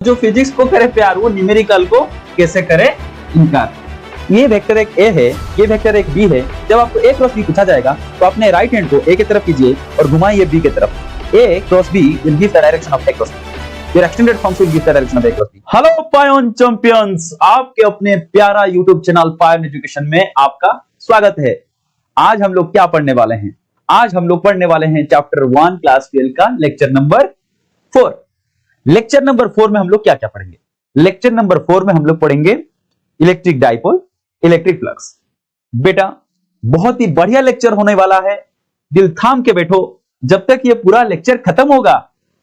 जो फिजिक्स को करे प्यार वो न्यूमेरिकल को कैसे करे इनकार। ये वेक्टर एक ए है, ये वेक्टर एक बी है। जब आपको ए क्रॉस बी पूछा जाएगा तो अपने राइट हैंड को ए की तरफ कीजिए और घुमाइए बी की तरफ। A cross B will give the direction of A cross B. Your extended forms will give the direction of A cross B. Hello पायोन चैंपियंस, आपके अपने प्यारा यूट्यूब चैनल पायोन एजुकेशन में आपका स्वागत है। आज हम लोग क्या पढ़ने वाले हैं? आज हम लोग पढ़ने वाले हैं चैप्टर 1 क्लास 12 का लेक्चर नंबर 4। लेक्चर नंबर 4 में हम लोग क्या क्या पढ़ेंगे? लेक्चर नंबर 4 में हम लोग पढ़ेंगे इलेक्ट्रिक डाइपोल, इलेक्ट्रिक फ्लक्स। बेटा बहुत ही बढ़िया लेक्चर होने वाला है, दिल थाम के बैठो। जब तक ये पूरा लेक्चर खत्म होगा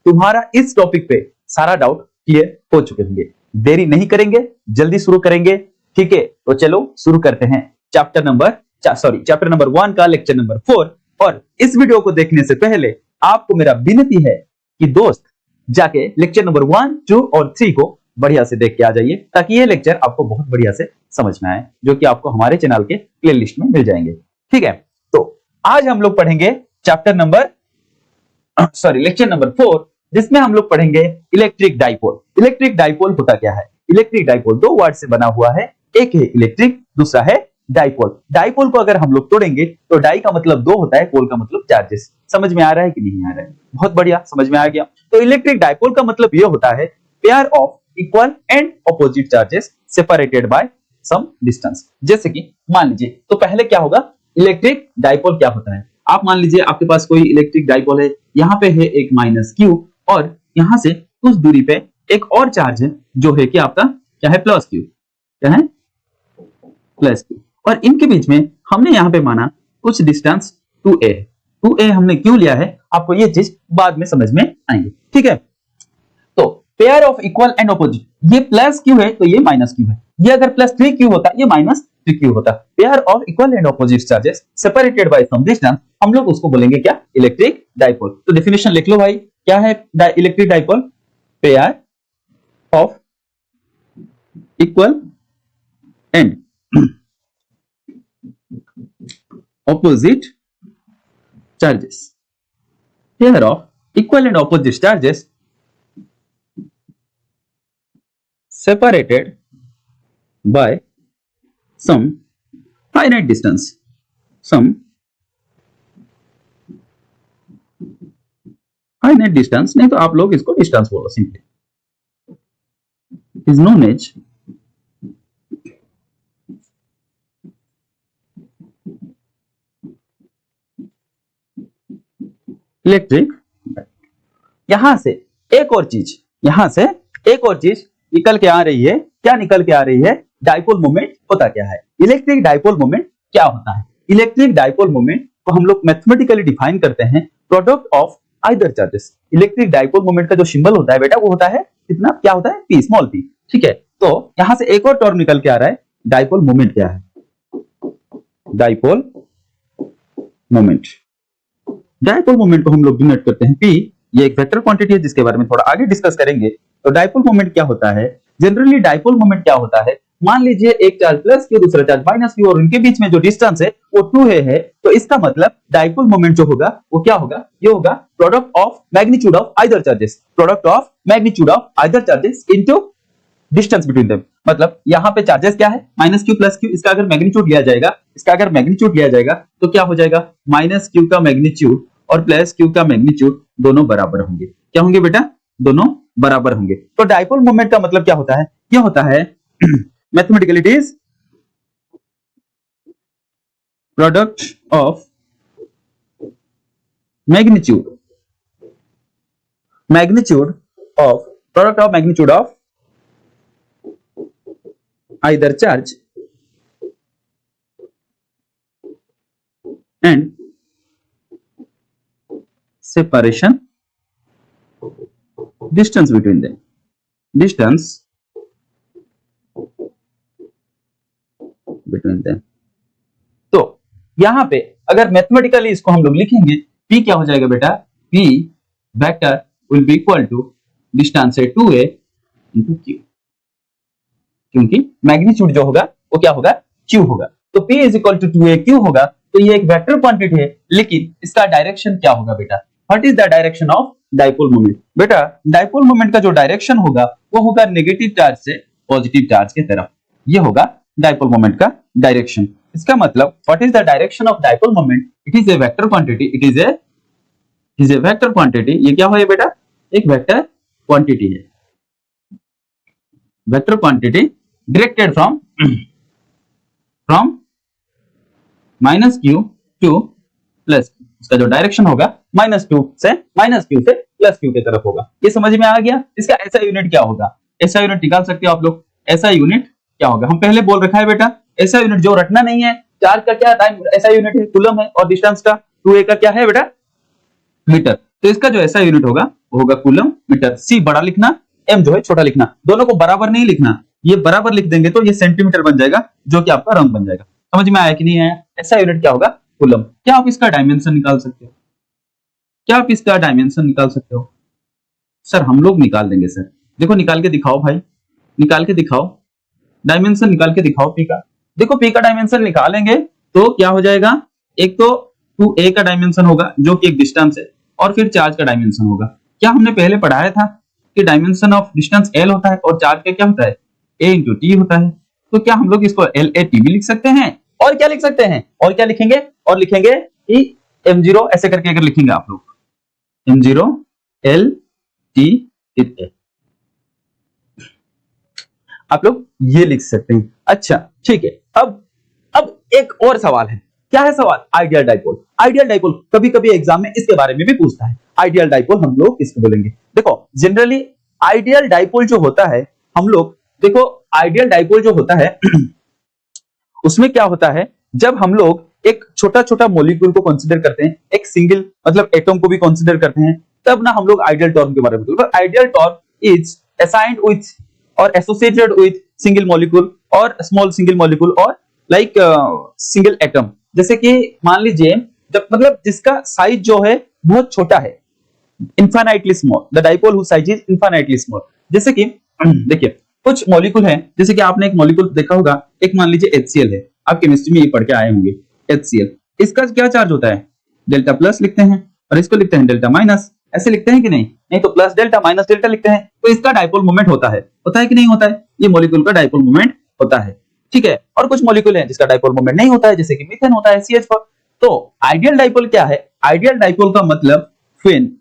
तुम्हारा इस टॉपिक पे सारा डाउट क्लियर हो चुके होंगे। देरी नहीं करेंगे, जल्दी शुरू करेंगे, ठीक है? तो चलो शुरू करते हैं चैप्टर नंबर 1 का लेक्चर नंबर 4। और इस वीडियो को देखने से पहले आपको मेरा विनती है कि दोस्त जाके लेक्चर नंबर 1, 2 और 3 को बढ़िया से देख के आ जाइए, ताकि ये लेक्चर आपको बहुत बढ़िया से समझ में आए, जो कि आपको हमारे चैनल के प्लेलिस्ट में मिल जाएंगे, ठीक है? तो आज हम लोग पढ़ेंगे लेक्चर नंबर 4, जिसमें हम लोग पढ़ेंगे इलेक्ट्रिक डाइपोल। इलेक्ट्रिक डाइपोल होता क्या है? इलेक्ट्रिक डाइपोल दो वर्ड से बना हुआ है, एक है इलेक्ट्रिक, दूसरा है डाइपोल। डाइपोल को अगर हम लोग तोड़ेंगे तो डाई का मतलब दो होता है, पोल का मतलब चार्जेस। समझ में आ रहा है कि नहीं आ रहा है? बहुत बढ़िया, समझ में आ गया। तो इलेक्ट्रिक डाइपोल का मतलब यह होता है pair of equal and opposite charges separated by some distance. जैसे कि मान लीजिए, तो पहले क्या होगा, इलेक्ट्रिक डाइपोल क्या होता है? आप मान लीजिए आपके पास कोई इलेक्ट्रिक डाइपोल है, यहाँ पे है एक माइनस क्यू और यहाँ से कुछ दूरी पे एक और चार्ज है जो है कि आपका क्या है, प्लस क्यू। क्या है? Plus Q. और इनके बीच में हमने यहाँ पे माना कुछ डिस्टेंस 2a। 2a हमने क्यों लिया है, आपको ये चीज बाद में समझ में आएंगे, ठीक है? तो pair of equal and opposite, ये प्लस क्यू है तो ये माइनस क्यू है। ये अगर प्लस 3q होता, ये माइनस 3q होता। Pair of equal and opposite charges separated by some distance, हम लोग उसको बोलेंगे क्या? Electric dipole. तो डेफिनेशन लिख लो भाई, क्या है electric dipole? Pair of equal and opposite charges. Pair of equal and opposite charges separated by some finite distance. Some finite distance, नहीं तो आप लोग इसको distance बोलो simply, is known as electric. यहां से एक और चीज निकल के आ रही है। क्या निकल के आ रही है? डाइपोल मोमेंट होता क्या है? इलेक्ट्रिक डाइपोल मोमेंट क्या होता है? इलेक्ट्रिक डाइपोल मोमेंट को हम लोग मैथमेटिकली डिफाइन करते हैं, product of either charges. Electric dipole moment का जो सिंबल होता है बेटा, वो होता है कितना, क्या होता है? पी, स्मॉल पी, ठीक है? तो यहां से एक और टर्म निकल के आ रहा है, डाइपोल मोमेंट क्या है? Dipole moment. डाइपोल मोमेंट को हम लोग डिनोट करते हैं P। ये एक वेक्टर क्वांटिटी है जिसके बारे में थोड़ा आगे डिस्कस करेंगे। तो डाइपोल मोमेंट क्या होता है? जनरली डाइपोल मोमेंट क्या होता है, मान लीजिए एक चार्ज प्लस क्यू, दूसरा चार्ज माइनस क्यू, और उनके बीच में जो डिस्टेंस है वो 2a है। तो इसका मतलब डाइपोल मोमेंट जो होगा वो क्या होगा? ये होगा product of magnitude of either charges, product of magnitude of either charges into distance between them. मतलब यहाँ पे चार्जेस क्या है? Minus Q plus Q. इसका अगर मैग्नीट्यूड लिया जाएगा, तो क्या हो जाएगा? माइनस क्यू का मैग्नीट्यूड और प्लस क्यू का मैग्नीट्यूड दोनों बराबर होंगे। क्या होंगे बेटा? दोनों बराबर होंगे। तो डाइपोल मोमेंट का मतलब क्या होता है? ये होता है mathematically it is product of magnitude of either charge and separation distance between them. तो यहां पे अगर मैथमेटिकली इसको हम लोग लिखेंगे, P क्या हो जाएगा बेटा? P vector will be equal to distance है 2a into q, क्योंकि मैग्नीट्यूड जो होगा वो क्या होगा? q होगा। तो P is equal to 2aq होगा। तो ये एक वेक्टर क्वांटिटी है, लेकिन इसका डायरेक्शन क्या होगा बेटा? What is the direction of dipole moment? बेटा डाइपोल मोमेंट का जो डायरेक्शन होगा वो होगा नेगेटिव चार्ज से पॉजिटिव चार्ज की तरफ। ये होगा डाइपोल मोमेंट का डायरेक्शन। इसका मतलब what is the direction of dipole moment? It is a vector quantity, it is a vector quantity. ये क्या है बेटा? एक वेक्टर क्वांटिटी है, vector quantity directed from -q two plus. इसका जो डायरेक्शन होगा -2 से -q से +q की तरफ होगा। ये समझ में आ गया? इसका ऐसा यूनिट क्या होगा? ऐसा यूनिट निकाल सकते हो आप लोग। ऐसा यूनिट क्या होगा? हम पहले बोल रखा है बेटा, ऐसा यूनिट जो रटना नहीं है। चार्ज का क्या टाइम ऐसा यूनिट है? कूलम है, और डिस्टेंस का 2a का क्या है बेटा? मीटर। तो इसका जो ऐसा यूनिट होगा वो होगा कूलम मीटर। c बड़ा लिखना, m जो है छोटा लिखना, दोनों को बराबर नहीं लिखना। ये बराबर लिख देंगे तो ये सेंटीमीटर बन जाएगा, जो कि आपका रंग बन जाएगा। समझ में आया कि नहीं आया? ऐसा यूनिट क्या होगा? कूलम। क्या आप इसका डायमेंशन निकाल सकते हो? क्या आप इसका डायमेंशन निकाल सकते हो? सर हम लोग निकाल देंगे सर। देखो निकाल के दिखाओ भाई, निकाल के दिखाओ, डायमेंशन निकाल के दिखाओ पी का। देखो पी का डायमेंशन निकालेंगे तो क्या हो जाएगा? एक तो 2a का डायमेंशन होगा जो कि एक डिस्टेंस है, और फिर चार्ज का डायमेंशन होगा। क्या हमने पहले पढ़ाया था कि डायमेंशन ऑफ डिस्टेंस l होता है और चार्ज का क्या होता है? a × t होता है। तो क्या हम लोग इसको LAT भी लिख सकते हैं? और क्या लिख सकते हैं? और क्या लिखेंगे? और लिखेंगे कि m0 ऐसे करके अगर लिखेंगे आप लोग, m0 LT आप लोग ये लिख सकते हैं। अच्छा ठीक है। अब एक और सवाल है। क्या है सवाल? Ideal dipole. आइडियल डाइपोल कभी कभी एग्जाम में इसके बारे में भी पूछता है। आइडियल डाइपोल हम लोग इसको बोलेंगे। देखो जनरली आइडियल डाइपोल जो होता है, हम लोग देखो आइडियल डाइपोल जो होता है उसमें क्या होता है, जब हम लोग एक छोटा छोटा मॉलिक्यूल को कंसीडर करते हैं, एक सिंगल मतलब एटम को भी कंसीडर करते हैं, तब ना हम लोग आइडियल टॉर्म के बारे में बोलते हैं। आइडियल टॉर्म इज असाइंड विथ और एसोसिएटेड विथ सिंगल मॉलिक्यूल और स्मॉल सिंगल मॉलिक्यूल और लाइक सिंगल एटम। जैसे कि मान लीजिए जब मतलब जिसका साइज जो है बहुत छोटा है, infinitely small, the dipole whose size is infinitely small. जैसे कि देखिए कुछ मॉलिक्यूल है, जैसे कि आपने एक मॉलिक्यूल देखा होगा, एक मान लीजिए HCl है, आप केमिस्ट्री में ये पढ़ के आए होंगे। HCl इसका क्या चार्ज होता है? डेल्टा प्लस लिखते हैं, और इसको लिखते हैं डेल्टा माइनस। ऐसे लिखते हैं कि नहीं? नहीं तो प्लस डेल्टा माइनस डेल्टा लिखते हैं। तो इसका डाइपोल मोमेंट होता है कि नहीं होता है? ये मॉलिक्यूल का डाइपोल मोमेंट होता है, ठीक है। और कुछ मॉलिक्यूल है जिसका डाइपोल मोमेंट नहीं होता है, जैसे कि मीथेन होता है CH4। तो आइडियल डाइपोल क्या है? आइडियल डाइपोल का मतलब व्हेन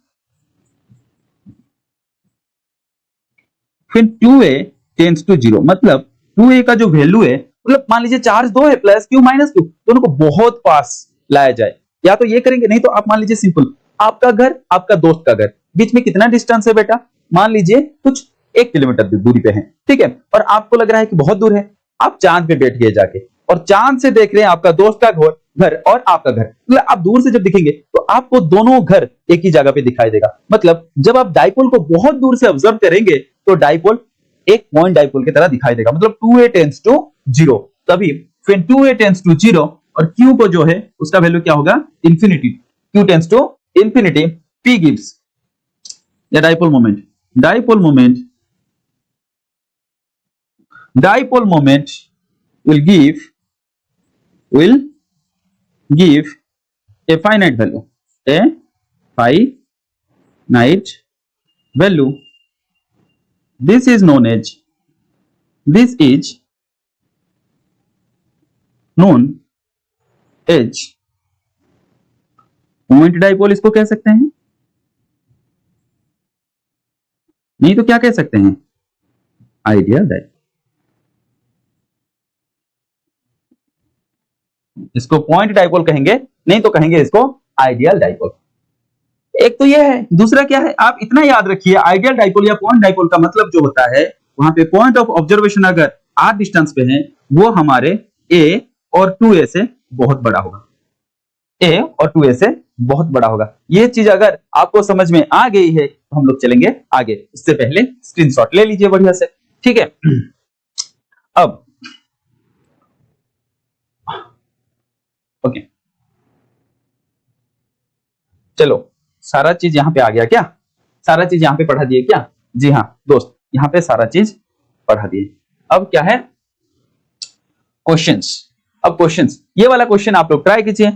2a टेंड्स टू 0, मतलब 2a का जो वैल्यू है, मतलब मान लीजिए चार्ज 2 है, प्लस q माइनस q, दोनों को बहुत पास लाया जाए। या तो ये करेंगे, नहीं तो आप मान लीजिए सिंपल, आपका घर आपका दोस्त का घर, बीच में कितना डिस्टेंस है बेटा? मान लीजिए कुछ 1 किलोमीटर दूरी पे है, ठीक है। और आपको लग रहा है कि बहुत दूर है, आप चांद पे बैठ गए जाके, और चांद से देख रहे हैं आपका दोस्त का घर और आपका घर। मतलब आप दूर से जब दिखेंगे तो आपको दोनों घर एक ही जगह पे दिखाई देगा। मतलब जब आप डाइपोल को बहुत दूर से ऑब्जर्व करेंगे तो डाइपोल एक पॉइंट डाइपोल की तरह दिखाई देगा। मतलब 2a टेंड्स टू 0, तभी व्हेन 2a टेंड्स टू 0 और q को जो है उसका वैल्यू क्या होगा? Infinity. q tends to infinity, p gives the dipole moment. Dipole moment will give a finite value, a finite value. This is known as moment dipole. इसको कह सकते हैं, नहीं तो क्या कह सकते हैं? Ideal dipole. इसको पॉइंट डाइपोल कहेंगे, नहीं तो कहेंगे इसको आइडियल डाइपोल। एक तो ये है, दूसरा क्या है? आप इतना याद रखिए, आइडियल डाइपोल या पॉइंट डाइपोल का मतलब जो होता है, वहां पे पॉइंट ऑफ ऑब्जर्वेशन अगर r डिस्टेंस पे है, वो हमारे a और 2a से बहुत बड़ा होगा। a और 2a से बहुत बड़ा होगा। ये चीज अगर आपको समझ में आ गई है तो हम लोग चलेंगे आगे। इससे पहले स्क्रीनशॉट ले लीजिए बढ़िया से, ठीक है। अब ओके, चलो सारा चीज यहां पे आ गया क्या? सारा चीज यहां पे पढ़ा दिए क्या? जी हाँ दोस्त, यहां पे सारा चीज पढ़ा दिए। अब क्या है? क्वेश्चंस। अब क्वेश्चंस, ये वाला क्वेश्चन आप लोग ट्राई कीजिए।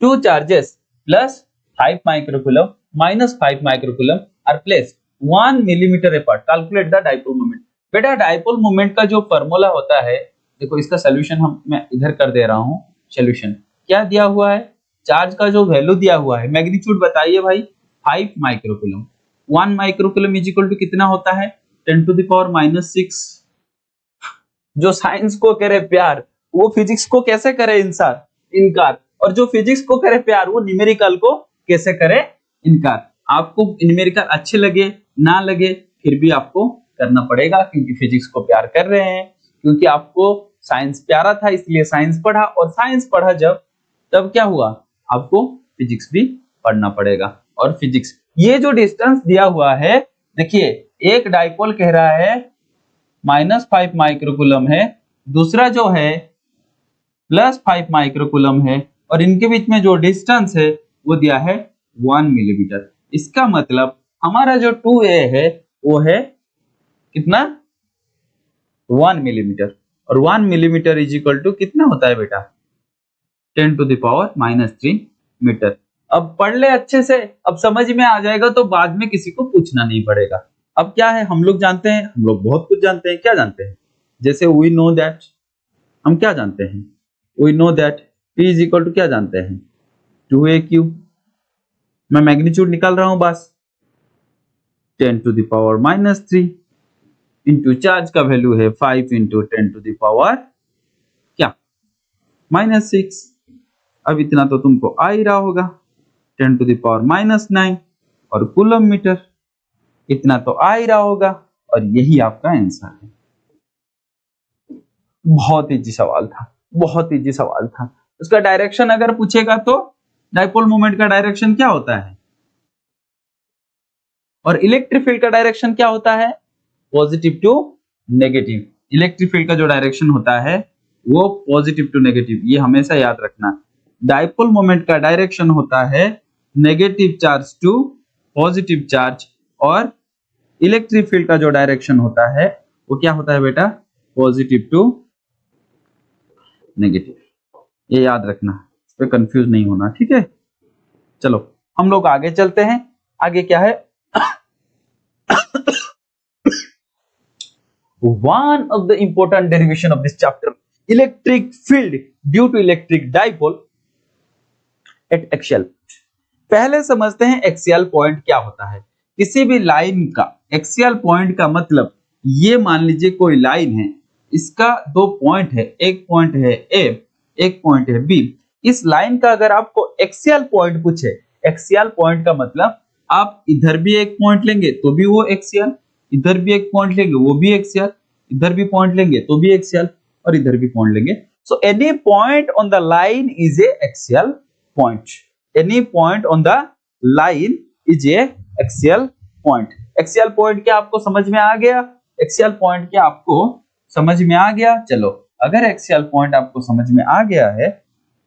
2 charges plus 5 microcoulomb minus 5 microcoulomb are placed 1 millimetre apart, calculate the dipole moment. बेटा डाइपोल मोमेंट का जो फॉर्मूला होता है, देखो इसका सोल्यूशन मैं इधर कर दे रहा हूं। सोल्यूशन क्या दिया हुआ है, चार्ज का जो वैल्यू दिया हुआ है, मैग्नीट्यूड बताइए भाई 5 microcoulomb. 1 microcoulomb is equal to कितना होता है 10 टू द पावर -6। जो साइंस को करे प्यार वो फिजिक्स को कैसे करे इनकार, और जो फिजिक्स को करे प्यार वो न्यूमेरिकल को कैसे करे इनकार। आपको न्यूमेरिकल अच्छे लगे ना लगे फिर भी आपको करना पड़ेगा, क्योंकि फिजिक्स को प्यार कर रहे हैं, क्योंकि आपको साइंस प्यारा था इसलिए साइंस पढ़ा, और साइंस पढ़ा जब तब क्या हुआ आपको फिजिक्स भी पढ़ना पड़ेगा। और फिजिक्स ये जो डिस्टेंस दिया हुआ है, देखिए एक डाइपोल कह रहा है -5 माइक्रोकूलम है, दूसरा जो है +5 माइक्रोकूलम है, और इनके बीच में जो डिस्टेंस है वो दिया है 1 मिलीमीटर। इसका मतलब हमारा जो 2a है वो है कितना 1 मिलीमीटर, और 1 मिलीमीटर इज इक्वल टू कितना होता है बेटा 10 टू द पावर -3 मीटर। अब पढ़ ले अच्छे से, अब समझ में आ जाएगा तो बाद में किसी को पूछना नहीं पड़ेगा। अब क्या है, हम लोग जानते हैं, हम लोग बहुत कुछ जानते हैं। क्या जानते हैं, जैसे वी नो दैट, हम क्या जानते हैं, we know that P is equal to क्या जानते हैं 2aq। मैं मैग्नीट्यूड निकाल रहा हूं बस, 10 to the power -3 into charge का वैल्यू है 5 इंटू 10 टू द पावर क्या -6। अब इतना तो तुमको आ ही रहा होगा 10 टू द पावर -9, और कूलम मीटर इतना तो आ ही रहा होगा, और यही आपका आंसर है। बहुत इजी सवाल था, बहुत इजी सवाल था। उसका डायरेक्शन अगर पूछेगा तो डाइपोल मोमेंट का डायरेक्शन क्या होता है, और इलेक्ट्रिक फील्ड का डायरेक्शन क्या होता है positive to negative. Electric field का जो डायरेक्शन होता है वो पॉजिटिव टू नेगेटिव, ये हमेशा याद रखना। डाइपोल मोमेंट का डायरेक्शन होता है negative charge to positive charge, और इलेक्ट्रिक फील्ड का जो डायरेक्शन होता है वो क्या होता है बेटा पॉजिटिव टू नेगेटिव। ये याद रखना, इस पे कंफ्यूज नहीं होना, ठीक है। चलो हम लोग आगे चलते हैं। आगे क्या है one of the important derivation of this chapter, electric field due to electric dipole at axial। पहले समझते हैं एक्सियल पॉइंट क्या होता है। किसी भी लाइन का एक्सियल पॉइंट का मतलब, ये मान लीजिए कोई लाइन है, इसका दो पॉइंट है, एक पॉइंट है A, एक पॉइंट है B। इस लाइन का अगर आपको एक्सियल पॉइंट पूछे, एक्सियल पॉइंट का मतलब आप इधर भी एक पॉइंट लेंगे तो भी वो एक्सियल, इधर भी एक पॉइंट लेंगे वो भी एक्सियल, इधर भी पॉइंट लेंगे तो भी एक्सियल, और इधर भी पॉइंट लेंगे। So any point on the line is a axial point. Any point on the line is a axial point. Axial point क्या आपको समझ में आ गया? एक्सियल पॉइंट क्या आपको समझ में आ गया? चलो अगर एक्सियल पॉइंट आपको समझ में आ गया है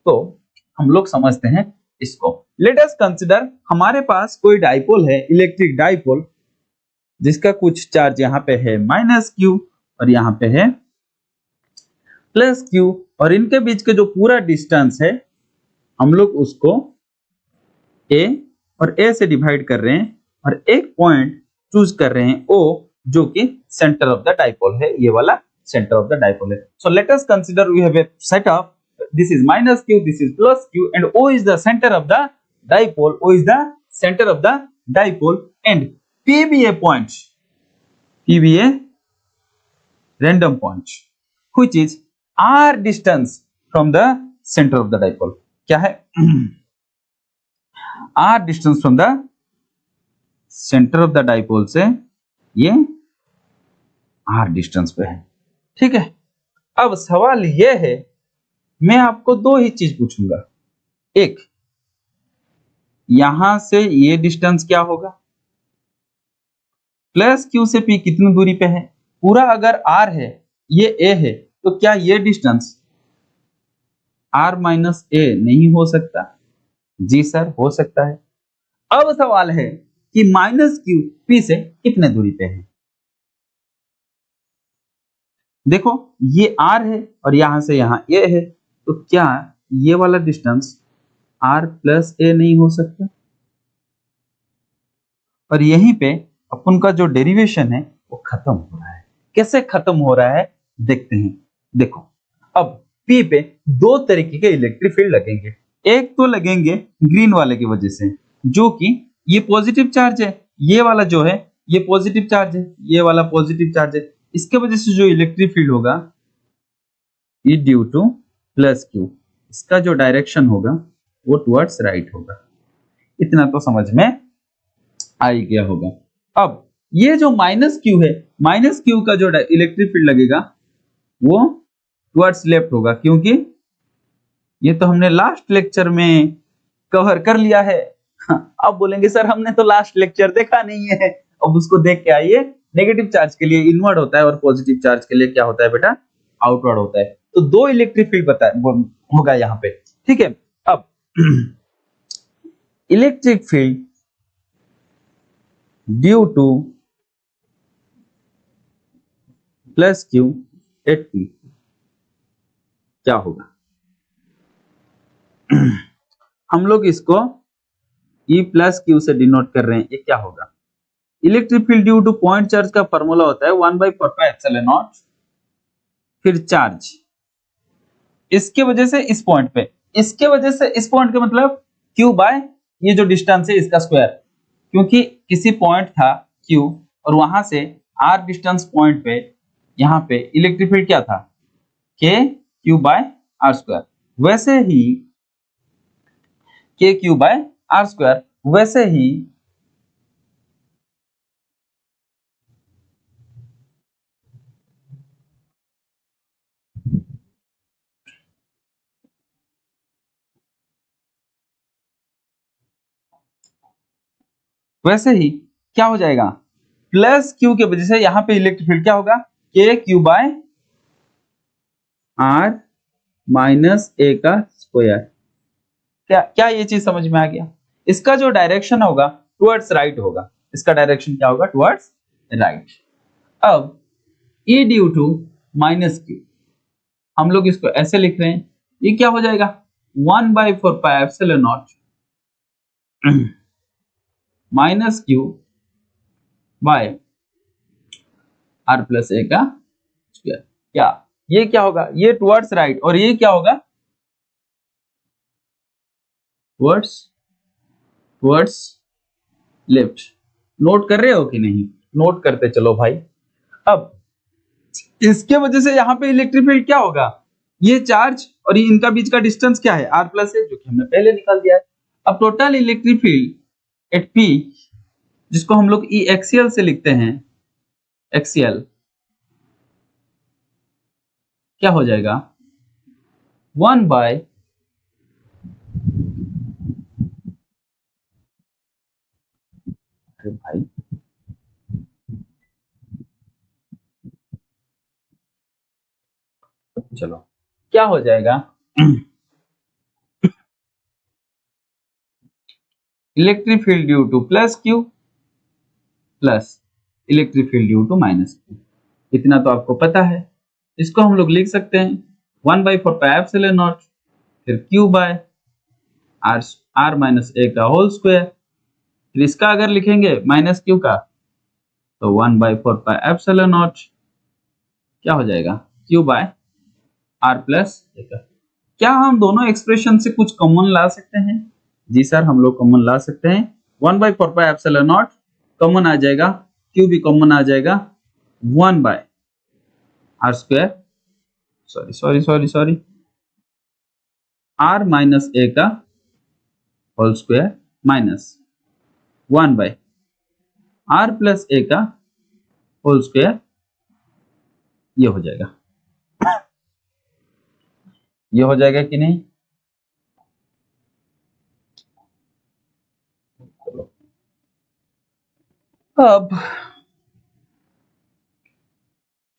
तो हम लोग समझते हैं इसको। लेट अस कंसीडर, हमारे पास कोई डाइपोल है, इलेक्ट्रिक डाइपोल, जिसका कुछ चार्ज यहाँ पे है -q और यहाँ पे है +q, और इनके बीच के जो पूरा डिस्टेंस है हम लोग उसको a और a से डिवाइड कर रहे हैं, और एक पॉइंट चूज कर रहे हैं O, जो कि सेंटर ऑफ द डाइपोल है, ये वाला सेंटर ऑफ द डाइपोल है। So let us consider we have a setup, this is -q, this is +q, and O is the center of the dipole, O is the center of the dipole, and P be a point, P be a random point, which is r distance from the center of the dipole। क्या है? r distance from the center of the dipole से ये r distance पे है, ठीक है। अब सवाल ये है, मैं आपको दो ही चीज पूछूंगा, एक यहां से ये डिस्टेंस क्या होगा, +q से p कितनी दूरी पे है, पूरा अगर r है, ये a है, तो क्या ये डिस्टेंस r - a नहीं हो सकता? जी सर हो सकता है। अब सवाल है कि -q p से कितने दूरी पे है। देखो ये r है और यहां से यहां a है, तो क्या ये वाला डिस्टेंस r + a नहीं हो सकता? और यहीं पे अपन का जो डेरिवेशन है वो खत्म हो रहा है। कैसे खत्म हो रहा है देखते हैं। देखो, अब P पे दो तरीके के इलेक्ट्रिक फील्ड लगेंगे। एक तो लगेंगे ग्रीन वाले की वजह से, जो कि ये पॉजिटिव चार्ज है, ये वाला जो है ये पॉजिटिव चार्ज है, ये वाला पॉजिटिव चार्ज है। इसके वजह से जो इलेक्ट्रिक फील्ड होगा E due to plus Q, इसका जो डायरेक्शन होगा वो टुवर्ड्स राइट होगा। इतना तो समझ में आ ही गया होगा। अब ये जो माइनस क्यू है, माइनस क्यू का जो इलेक्ट्रिक फील्ड लगेगा वो टुवर्ड्स लेफ्ट होगा, क्योंकि ये तो हमने लास्ट लेक्चर में कवर कर लिया है। अब बोलेंगे सर हमने तो लास्ट लेक्चर देखा नहीं है। अब उसको देख के आइए, नेगेटिव चार्ज के लिए इनवर्ड होता है और पॉजिटिव चार्ज के लिए क्या होता है बेटा, आउटवर्ड होता है। तो दो इलेक्ट्रिक फील्ड होगा यहाँ पे, ठीक है। अब electric field due to plus Q at P क्या होगा? हम लोग इसको E प्लस क्यू से डिनोट कर रहे हैं। ये क्या होगा? Electric field due to point charge का फॉर्मूला होता है 1/4πε0 फिर चार्ज, इसके वजह से इस पॉइंट पे, इसके वजह से इस पॉइंट का मतलब Q बाय ये जो डिस्टेंस है इसका स्क्वायर, क्योंकि किसी पॉइंट था Q और वहां से R डिस्टेंस पॉइंट पे, यहाँ पे इलेक्ट्रिक फील्ड क्या था, K Q by R square. वैसे ही K Q by R square, वैसे ही क्या हो जाएगा, प्लस क्यू की वजह से यहाँ पे इलेक्ट्रिक फील्ड क्या होगा, K Q by R minus A का स्क्वायर। क्या क्या ये चीज समझ में आ गया? इसका जो डायरेक्शन होगा टुवर्ड्स राइट होगा, इसका डायरेक्शन क्या होगा, टुवर्ड्स राइट। अब E due to minus Q, हम लोग इसको ऐसे लिख रहे हैं, ये क्या हो जाएगा 1/4πε0 minus Q by R plus A का स्क्वायर। क्या ये क्या होगा, ये टुवर्ड्स राइट और ये क्या होगा, टुवर्ड्स लेफ्ट। नोट कर रहे हो कि नहीं? नोट करते चलो भाई। अब इसके वजह से यहाँ पे इलेक्ट्रिक फील्ड क्या होगा, ये चार्ज और इनका बीच का डिस्टेंस क्या है, R प्लस है, जो कि हमने पहले निकाल दिया है। अब total electric field at P, जिसको हम लोग E एक्सियल से लिखते हैं, एक्सियल क्या हो जाएगा 1 बाय भाई चलो क्या हो जाएगा electric field due to plus Q plus electric field due to minus Q. इतना तो आपको पता है, इसको हम लोग लिख सकते हैं 1/4πε0 फिर Q by R minus A का होल स्क्वायर। फिर इसका अगर लिखेंगे माइनस Q का तो 1/4πε0 क्या हो जाएगा Q by R plus A का। क्या हम दोनों एक्सप्रेशन से कुछ कॉमन ला सकते हैं? जी सर, हम लोग कॉमन ला सकते हैं। 1/4πε0 कॉमन आ जाएगा, Q भी कॉमन आ जाएगा, 1 by R square, sorry R minus A का whole square minus 1 by R plus A का होल स्क्वायर। ये हो जाएगा, ये हो जाएगा कि नहीं? अब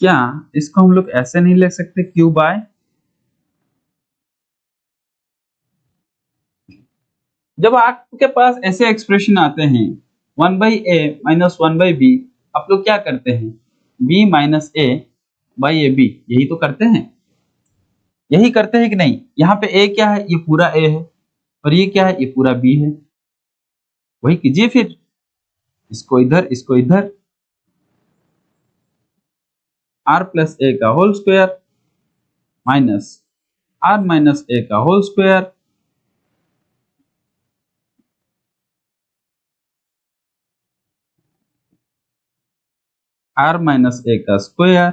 क्या इसको हम लोग ऐसे नहीं लिख सकते Q बाय, जब आपके पास ऐसे एक्सप्रेशन आते हैं 1/a माइनस 1/b, आप लोग क्या करते हैं b minus a by A B, यही तो करते हैं, यही करते हैं कि नहीं? यहाँ पे a क्या है, ये पूरा a है, और ये क्या है, ये पूरा b है। वही कीजिए फिर, इसको इधर, r प्लस a का whole square minus r minus a का whole square r minus a का स्क्वायर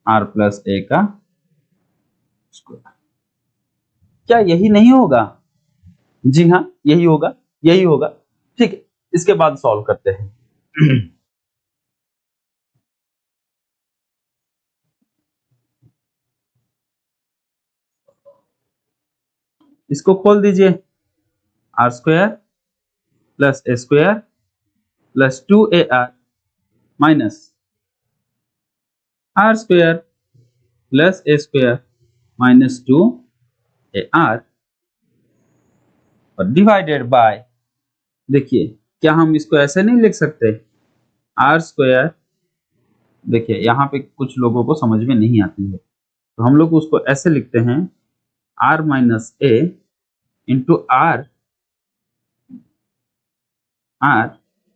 r प्लस a का स्क्वायर। क्या यही नहीं होगा? जी हाँ, यही होगा, यही होगा। ठीक है, इसके बाद सॉल्व करते हैं। इसको खोल दीजिए, R square plus A square plus 2ar minus R square plus A square minus 2ar और डिवाइडेड बाय, देखिए क्या हम इसको ऐसे नहीं लिख सकते? आर स्क्वायर, देखिए यहाँ पे कुछ लोगों को समझ में नहीं आती है, तो हम लोग उसको ऐसे लिखते हैं R minus A into R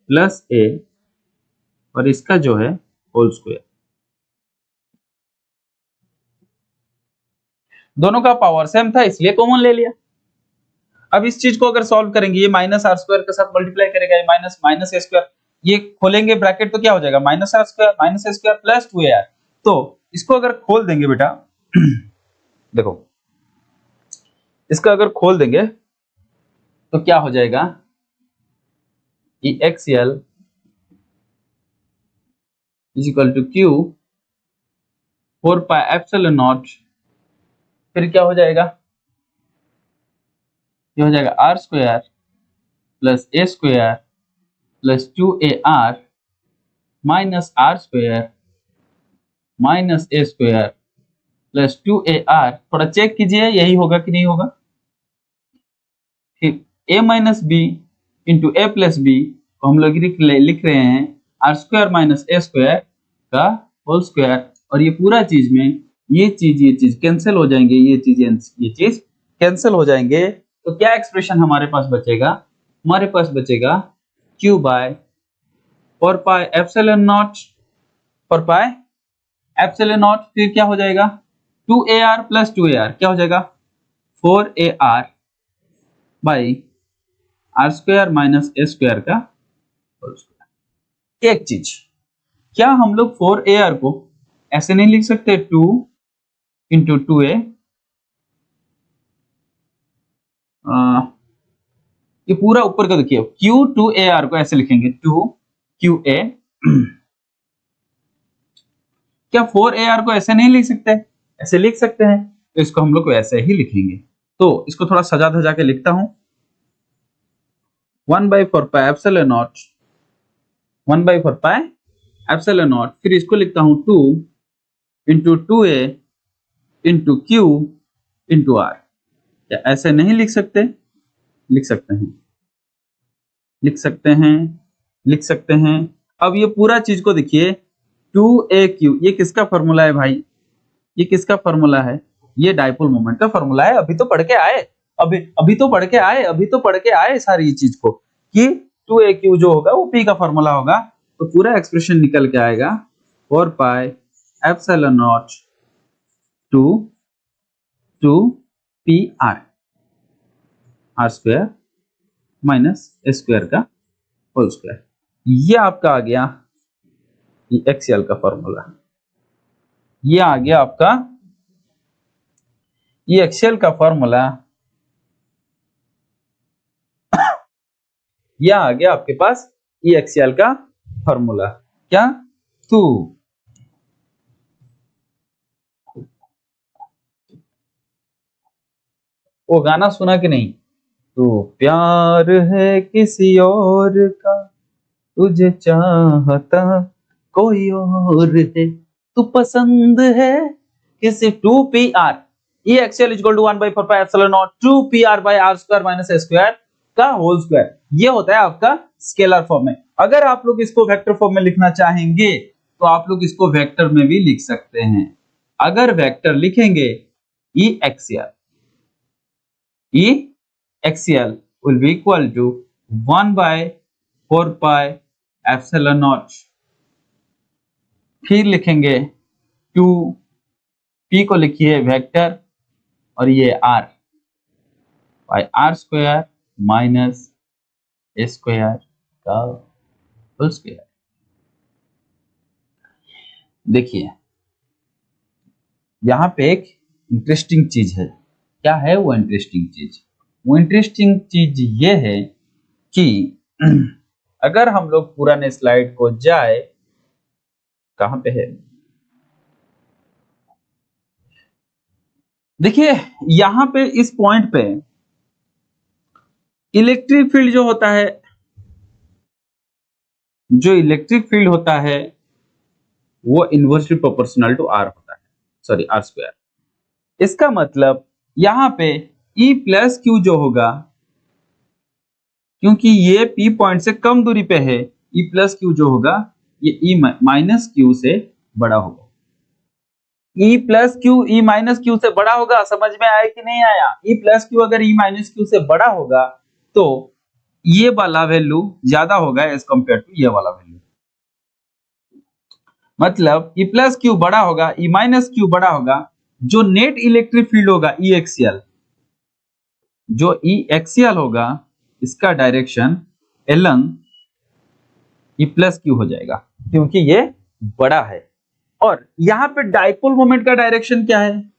plus A और इसका जो है होल स्क्वायर। दोनों का पावर सेम था इसलिए कॉमन ले लिया। अब इस चीज को अगर सॉल्व करेंगे, ये माइनस आर स्क्वायर के साथ मल्टीप्लाई करेगा, ये माइनस माइनस ए स्क्वायर, ये खोलेंगे ब्रैकेट तो क्या हो जाएगा? Minus R square minus A square plus 2ar। तो इसको अगर खोल देंगे बेटा, देखो इसका अगर खोल देंगे तो क्या हो जाएगा? ये xl is equal to q 4 pi epsilon not, फिर क्या हो जाएगा? ये हो जाएगा R square plus A square plus 2ar minus R square minus A square plus 2ar। थोड़ा चेक कीजिए यही होगा कि नहीं होगा। फिर a minus B into A plus B को हम लोग लिख रहे हैं R square minus A square का होल स्क्वायर, और ये पूरा चीज में ये चीज कैंसिल हो जाएंगे, ये चीज कैंसिल हो जाएंगे। तो क्या एक्सप्रेशन हमारे पास बचेगा? हमारे पास बचेगा q by 4 pi epsilon nought, 4 pi epsilon not, फिर क्या हो जाएगा? 2ar प्लस 2ar क्या हो जाएगा? 4ar by R square minus A square का होल स्क्वायर। एक चीज, क्या हम लोग 4ar को ऐसे नहीं लिख सकते? 2 इंटू 2a, ये पूरा ऊपर का देखिए, q2ar को ऐसे लिखेंगे 2qa। क्या 4ar को ऐसे नहीं लिख सकते? ऐसे लिख सकते हैं, तो इसको हम लोग को ऐसे ही लिखेंगे। तो इसको थोड़ा सजा धजा के लिखता हूं, 1/4 pi epsilon not, 1/4 pi epsilon not, फिर इसको लिखता हूं 2 into 2a into q into r। क्या ऐसे नहीं लिख सकते? लिख सकते हैं, लिख सकते हैं, लिख सकते हैं। अब ये पूरा चीज को देखिए, 2aq, ये किसका फॉर्मूला है भाई? ये किसका फॉर्मूला है? ये डाइपोल मोमेंट का फॉर्मूला है। अभी तो पढ़ के आए, अभी तो पढ़ के आए सारी चीज को कि 2aq जो होगा वो p का फॉर्मूला होगा। तो पूरा एक्सप्रेशन निकल के आएगा 4 pi epsilon nought 2 pr, R square minus A square का होल स्क्वायर। ये आपका आ गया ये एक्सएल का फॉर्मूला, ये आ गया आपका ये एक्सएल का फॉर्मूला, ये आ गया आपके पास ये एक्सएल का फॉर्मूला। क्या? तू वो गाना सुना कि नहीं? तू प्यार है किसी और का, तुझे चाहता कोई और है, तू पसंद है किसी 2pr, ये axial equal to 1/4 pi epsilon nought 2pr by R square minus A square का होल स्क्वायर। ये होता है आपका स्केलर फॉर्म में। अगर आप लोग इसको वेक्टर फॉर्म में लिखना चाहेंगे तो आप लोग इसको वेक्टर में भी लिख सकते हैं। अगर वेक्टर लिखेंगे E axial will be equal to 1/4 4 pi epsilon not, फिर लिखेंगे 2 p को लिखिए वेक्टर और ये r by r square minus a square का होल स्क्वायर। देखिए यहाँ पे एक इंटरेस्टिंग चीज है। क्या है वो इंटरेस्टिंग चीज? वो इंटरेस्टिंग चीज ये है कि अगर हम लोग पुराने स्लाइड को जाए, कहां पे है, देखिए यहां पे इस पॉइंट पे इलेक्ट्रिक फील्ड जो होता है, जो इलेक्ट्रिक फील्ड होता है वो इनवर्सली प्रोपोर्शनल टू आर होता है, सॉरी आर स्क्वायर। इसका मतलब यहां पे E प्लस क्यू जो होगा, क्योंकि ये P पॉइंट से कम दूरी पे है, E प्लस क्यू जो होगा ये E माइनस क्यू से बड़ा होगा। E plus Q E minus Q से बड़ा होगा, समझ में आया कि नहीं आया? E प्लस क्यू अगर E माइनस क्यू से बड़ा होगा तो ये वाला वैल्यू ज्यादा होगा एज कंपेयर टू ये वाला वैल्यू। मतलब E प्लस क्यू बड़ा होगा, E माइनस क्यू बड़ा होगा, जो नेट इलेक्ट्रिक फील्ड होगा E एक्सियल, जो E एक्सियल होगा इसका direction along E plus Q हो जाएगा, क्योंकि ये बड़ा है। और यहां पे डाइपोल मोमेंट का डायरेक्शन क्या है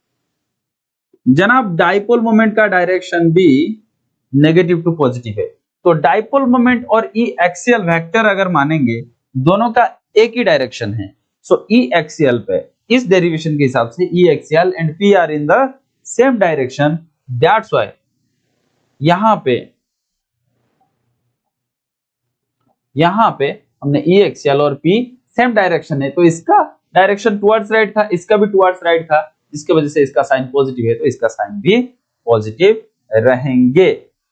जनाब? डाइपोल मोमेंट का डायरेक्शन भी नेगेटिव टू पॉजिटिव है। तो डाइपोल मोमेंट और ई एक्सियल वेक्टर अगर मानेंगे, दोनों का एक ही डायरेक्शन है। सो ई एक्सियल पे इस डेरिवेशन के हिसाब से E axial and P R in the same direction, that's why यहां पे हमने ई एक्सियल और पी सेम डायरेक्शन है, तो इसका डायरेक्शन टुवर्ड्स राइट था, इसका भी टुवर्ड्स राइट था, जिसकी वजह से इसका साइन पॉजिटिव है, तो इसका साइन भी पॉजिटिव रहेंगे।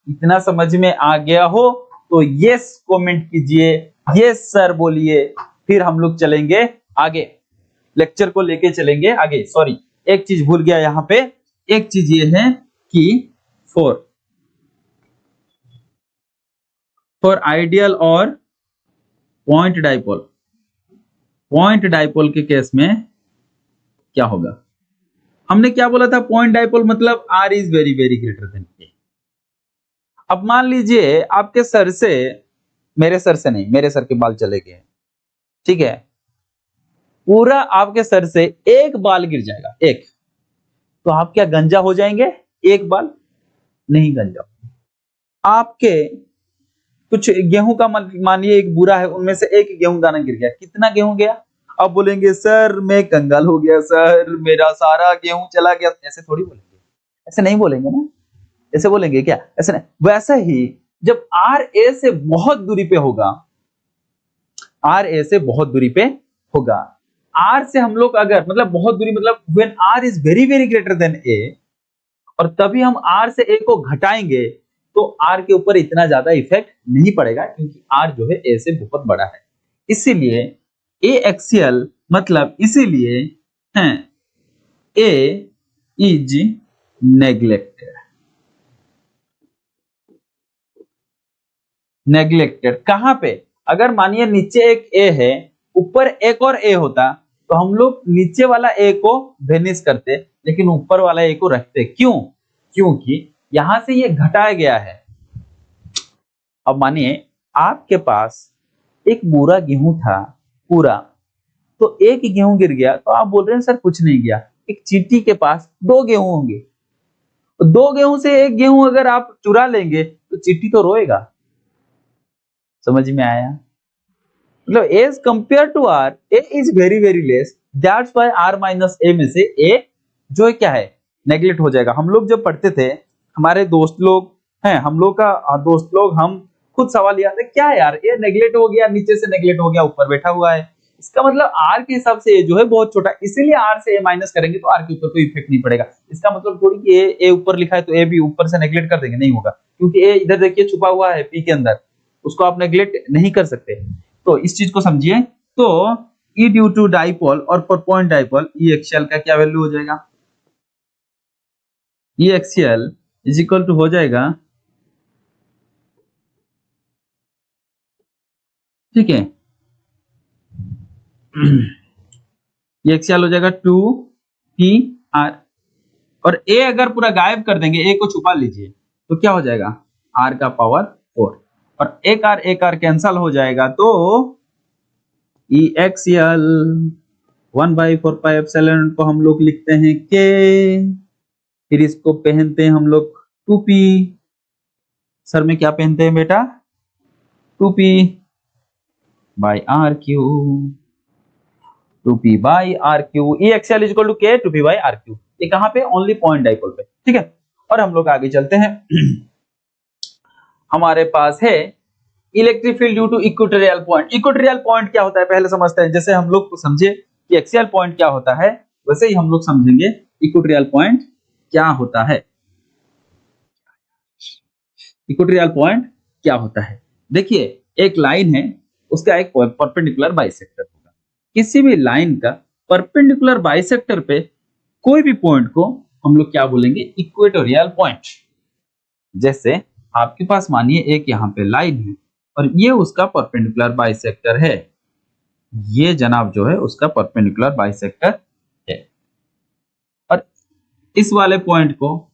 इतना समझ में आ गया हो तो यस कमेंट कीजिए, यस सर बोलिए, फिर हम लोग चलेंगे आगे, लेक्चर को लेके चलेंगे आगे। सॉरी एक चीज भूल गया यहाँ पे, एक चीज ये है कि फॉर आइडियल और पॉइंट डाइपोल के केस में क्या होगा? हमने क्या बोला था? पॉइंट डाइपोल मतलब r is very very greater then a। अब मान लीजिए आपके सर से, मेरे सर से नहीं, मेरे सर के बाल चले गए, ठीक है, पूरा आपके सर से एक बाल गिर जाएगा, एक, तो आप क्या गंजा हो जाएंगे? एक बाल नहीं गंजा। आपके कुछ गेहूं का मानिए एक बुरा है, उनमें से एक गेहूं दाना गिर गया, कितना गेहूं गया? अब बोलेंगे सर मैं कंगाल हो गया, सर मेरा सारा गेहूं चला गया। ऐसे थोड़ी बोलेंगे, ऐसे नहीं बोलेंगे ना, ऐसे बोलेंगे क्या? ऐसे नहीं। वैसा ही जब आर ए से बहुत दूरी पे होगा, आर ए से बहुत दूरी पे होगा, आर से हम लोग अगर, मतलब बहुत दूरी मतलब when R is very very greater than A, और तभी हम आर से ए को घटाएंगे तो आर के ऊपर इतना ज्यादा इफेक्ट नहीं पड़ेगा, क्योंकि आर जो है ए से बहुत बड़ा है। इसीलिए ए एक्सियल मतलब इसीलिए है ए इज नेग्लेक्टेड। कहां पे? अगर मानिए नीचे एक ए है, ऊपर एक और ए होता, तो हम लोग नीचे वाला ए को वेनिश करते, लेकिन ऊपर वाला ए को रखते। क्यों? क्योंकि यहां से ये घटाया गया है। अब मानिए आपके पास एक बोरा गेहूं था पूरा, तो एक गेहूं गिर गया, तो आप बोल रहे हैं सर कुछ नहीं गया। एक चींटी के पास 2 गेहूं होंगे, तो 2 गेहूं से एक गेहूं अगर आप चुरा लेंगे तो चींटी तो रोएगा। समझ में आया? मतलब as compare to R, A is very very less, that's why R minus A में से ए जो है क्या है, नेग्लेक्ट हो जाएगा। हम लोग जब पढ़ते थे, हमारे दोस्त लोग हैं, हम लोग का दोस्त लोग, हम खुद सवाल याद है क्या यार, ये नेग्लेक्ट हो गया, नीचे से नेग्लेक्ट हो गया, ऊपर बैठा हुआ है, इसका मतलब आर के हिसाब से ए जो है बहुत छोटा, इसीलिए आर से ए माइनस करेंगे तो आर के ऊपर कोई इफेक्ट नहीं पड़ेगा। इसका मतलब थोड़ी कि ए ऊपर लिखा है तो ए भी ऊपर से नेग्लेक्ट कर देंगे, नहीं होगा, क्योंकि ए इधर देखिए छुपा हुआ है पी के अंदर, उसको आप नेग्लेक्ट नहीं कर सकते। तो इस चीज को समझिए। तो E ड्यू टू डाइपोल और for point dipole E axial का क्या वैल्यू हो जाएगा? E axial is equal to हो जाएगा ठीक है। ये एक्सियल हो जाएगा 2p r, और a अगर पूरा गायब कर देंगे, a को छुपा लीजिए, तो क्या हो जाएगा r का पावर 4, और एक r कैंसल हो जाएगा, तो e एक्सियल 1/4 पाई एप्सिलॉन को हम लोग लिखते हैं k, फिर इसको पहनते हैं हम लोग 2p, सर में क्या पहनते हैं बेटा 2p by R Q, 2p by R Q, E axial is equal to K 2p by R Q. ये कहां पे ओनली पॉइंट डाइपोल पे, ठीक है। और हम लोग आगे चलते हैं। हमारे पास है electric field due to equatorial point. Equatorial point क्या होता है पहले समझते हैं। जैसे हम लोग समझे कि एक्सियल पॉइंट क्या होता है, वैसे ही हम लोग समझेंगे इक्वेटोरियल पॉइंट क्या होता है। इक्वेटोरियल पॉइंट क्या होता है, देखिए एक लाइन है, उसका एक परपेंडिकुलर बाइसेक्टर होगा। किसी भी लाइन का परपेंडिकुलर बाइसेक्टर पे कोई भी पॉइंट को हम लोग क्या बोलेंगे इक्वेटोरियल पॉइंट। जैसे आपके पास मानिए एक यहाँ पे लाइन है और ये उसका परपेंडिकुलर बाइसेक्टर है, ये जनाब जो है उसका परपेंडिकुलर बाइसेक्टर है। और इस वाले पॉइंट को,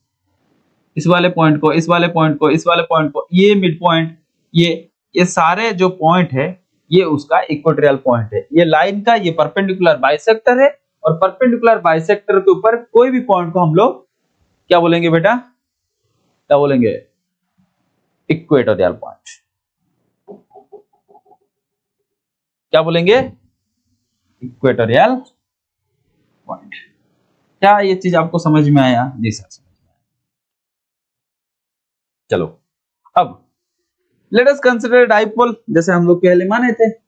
इस वाले पॉइंट को, इस वाले पॉइंट को, इस वाले पॉइंट को, ये मिड पॉइंट, ये सारे जो पॉइंट है ये उसका इक्वेटोरियल पॉइंट है। ये लाइन का ये परपेंडिकुलर बाइसेक्टर है, और परपेंडिकुलर बाइसेक्टर के ऊपर कोई भी पॉइंट को हम लोग क्या बोलेंगे बेटा, क्या बोलेंगे इक्वेटोरियल पॉइंट। क्या बोलेंगे इक्वेटोरियल पॉइंट। क्या ये चीज आपको समझ में आया? जी सर समझ में आया। चलो अब लेट अस कंसीडर डाइपोल, जैसे हम लोग पहले माने थे।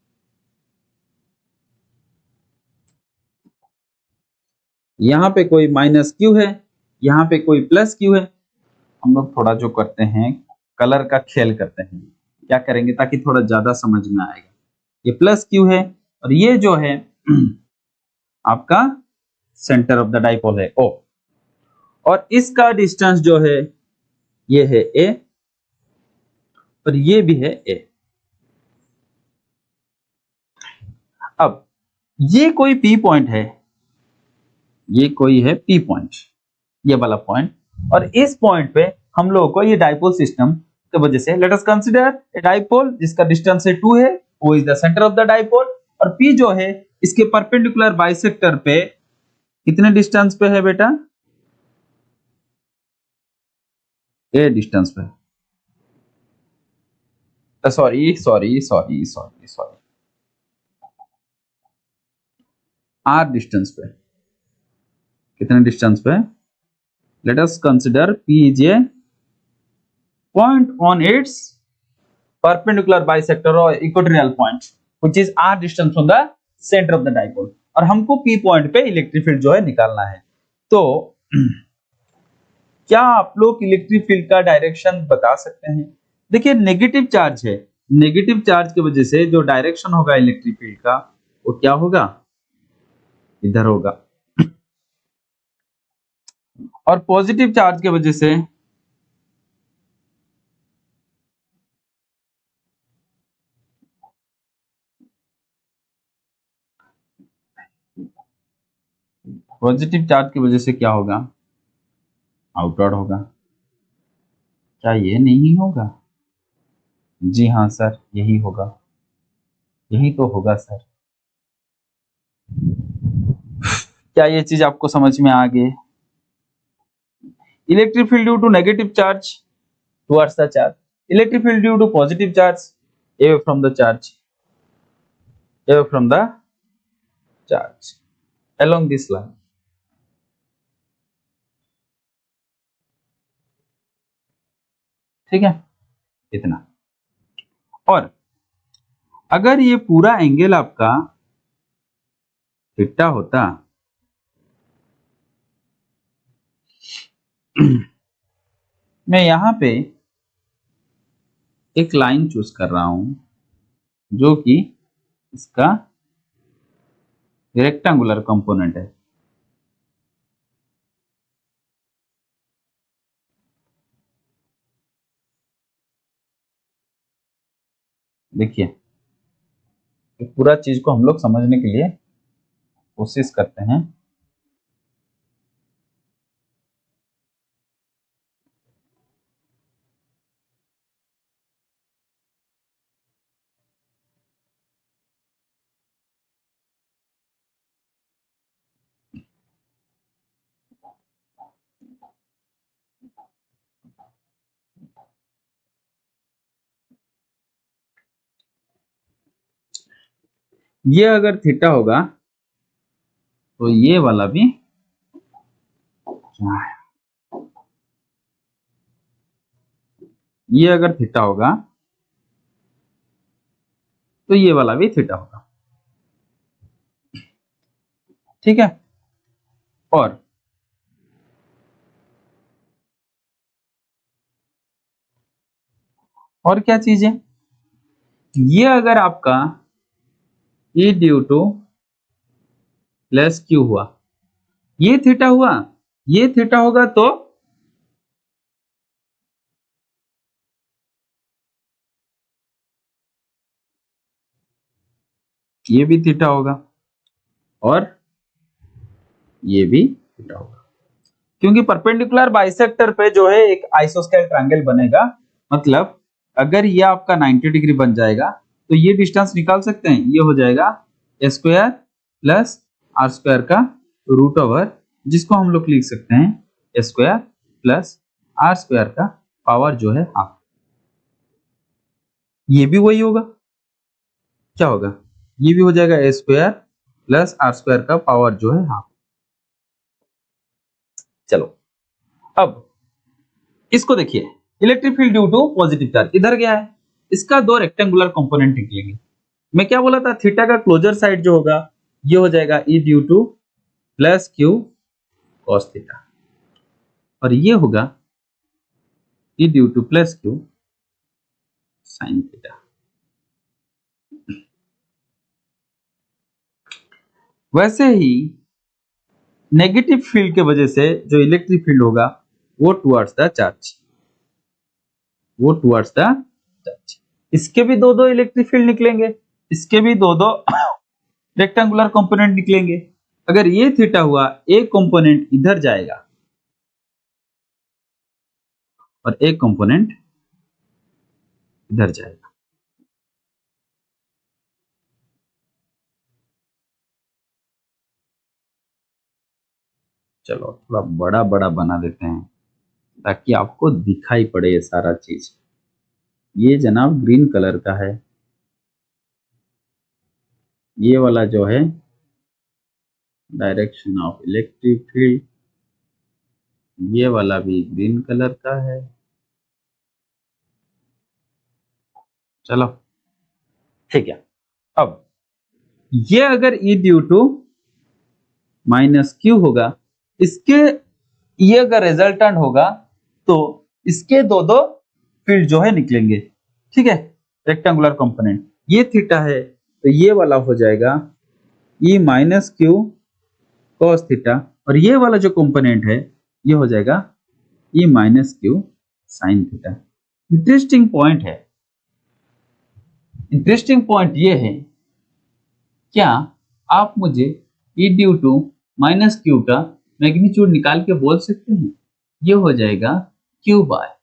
यहां पे कोई माइनस क्यू है, यहां पे कोई प्लस क्यू है। हम लोग थोड़ा जो करते हैं कलर का खेल करते हैं, क्या करेंगे ताकि थोड़ा ज्यादा समझ में आएगा। ये प्लस क्यू है और ये जो है आपका सेंटर ऑफ द डाइपोल है ओ, और इसका डिस्टेंस जो है ये है ए, और ये भी है ए। अब ये कोई पी पॉइंट है, ये कोई है पी पॉइंट, ये वाला पॉइंट, और इस पॉइंट पे हम लोगों को ये डाइपोल सिस्टम की वजह से late us consider a dipole जिसका डिस्टेंस है 2 है, वो is the centre of the dipole, और पी जो है इसके परपेंडिकुलर बाइसेक्टर पे कितने डिस्टेंस पे है बेटा, ए डिस्टेंस पे, sorry sorry sorry sorry sorry R distance पे, कितने डिस्टेंस पे, let us consider P is a point on its perpendicular bisector or equatorial point which is r distance from the center of the dipole, और हमको P point पे electric field जो है निकालना है। तो क्या आप लोग इलेक्ट्रिक फील्ड का डायरेक्शन बता सकते हैं? देखिए नेगेटिव चार्ज है, नेगेटिव चार्ज की वजह से जो डायरेक्शन होगा इलेक्ट्रिक फील्ड का वो क्या होगा, इधर होगा, और पॉजिटिव चार्ज की वजह से क्या होगा, आउटवर्ड होगा। क्या ये नहीं होगा? जी हाँ सर यही होगा, यही तो होगा सर। क्या ये चीज आपको समझ में आ गई? Electric field due to negative charge towards the charge, electric field due to positive charge away from the charge, away from the charge along this line। ठीक है इतना। और अगर ये पूरा एंगल आपका थीटा होता, मैं यहां पे एक लाइन चूज कर रहा हूं जो कि इसका रेक्टेंगुलर कंपोनेंट है। देखिए पूरा चीज को हम लोग समझने के लिए कोशिश करते हैं। ये अगर थीटा होगा तो ये वाला भी ये अगर थीटा होगा तो ये वाला भी थीटा होगा। ठीक है। और क्या चीज है, ये अगर आपका E due to plus Q हुआ, ये थीटा हुआ, ये थीटा होगा तो ये भी थीटा होगा और ये भी थीटा होगा, क्योंकि परपेंडिकुलर बाइसेक्टर पे जो है एक आइसोस्केल ट्रायंगल बनेगा। मतलब अगर ये आपका 90 डिग्री बन जाएगा तो ये डिस्टेंस निकाल सकते हैं, ये हो जाएगा स्क्वायर प्लस आर स्क्वायर का रूट ओवर, जिसको हम लोग लिख सकते हैं स्क्वायर प्लस आर स्क्वायर का पावर जो है हाफ। ये भी वही होगा, क्या होगा, ये भी हो जाएगा A square plus R square का पावर जो है हाफ। चलो अब इसको देखिए, electric field due to positive charge इधर गया है, इसका दो रेक्टेंगुलर कंपोनेंट निकलेंगे। मैं क्या बोला था, थीटा का क्लोजर साइड जो होगा ये हो जाएगा E due to plus Q cos theta, और ये होगा E due to plus Q sine theta. वैसे ही नेगेटिव फील्ड के वजह से जो इलेक्ट्रिक फील्ड होगा वो टुवर्ड्स द चार्ज, वो टुवर्ड्स द चार्ज। इसके भी दो दो इलेक्ट्रिक फील्ड निकलेंगे, इसके भी दो दो रेक्टेंगुलर कंपोनेंट निकलेंगे। अगर ये थीटा हुआ, एक कंपोनेंट इधर जाएगा और एक कंपोनेंट इधर जाएगा। चलो थोड़ा बड़ा बड़ा बना देते हैं ताकि आपको दिखाई पड़े ये सारा चीज। ये जनाब ग्रीन कलर का है, ये वाला जो है डायरेक्शन ऑफ इलेक्ट्रिक फील्ड, ये वाला भी ग्रीन कलर का है। चलो ठीक है। अब ये अगर E due to minus Q होगा, इसके ये अगर रिजल्टेंट होगा तो इसके दो दो फील्ड जो है निकलेंगे। ठीक है, रेक्टेंगुलर कंपोनेंट, ये थीटा है तो ये वाला हो जाएगा E minus Q cos theta, और ये वाला जो कंपोनेंट है ये हो जाएगा E minus Q sine theta. Interesting point है, इंटरेस्टिंग पॉइंट ये है, क्या आप मुझे E due to minus Q का मैग्नीट्यूड निकाल के बोल सकते हैं? ये हो जाएगा Q by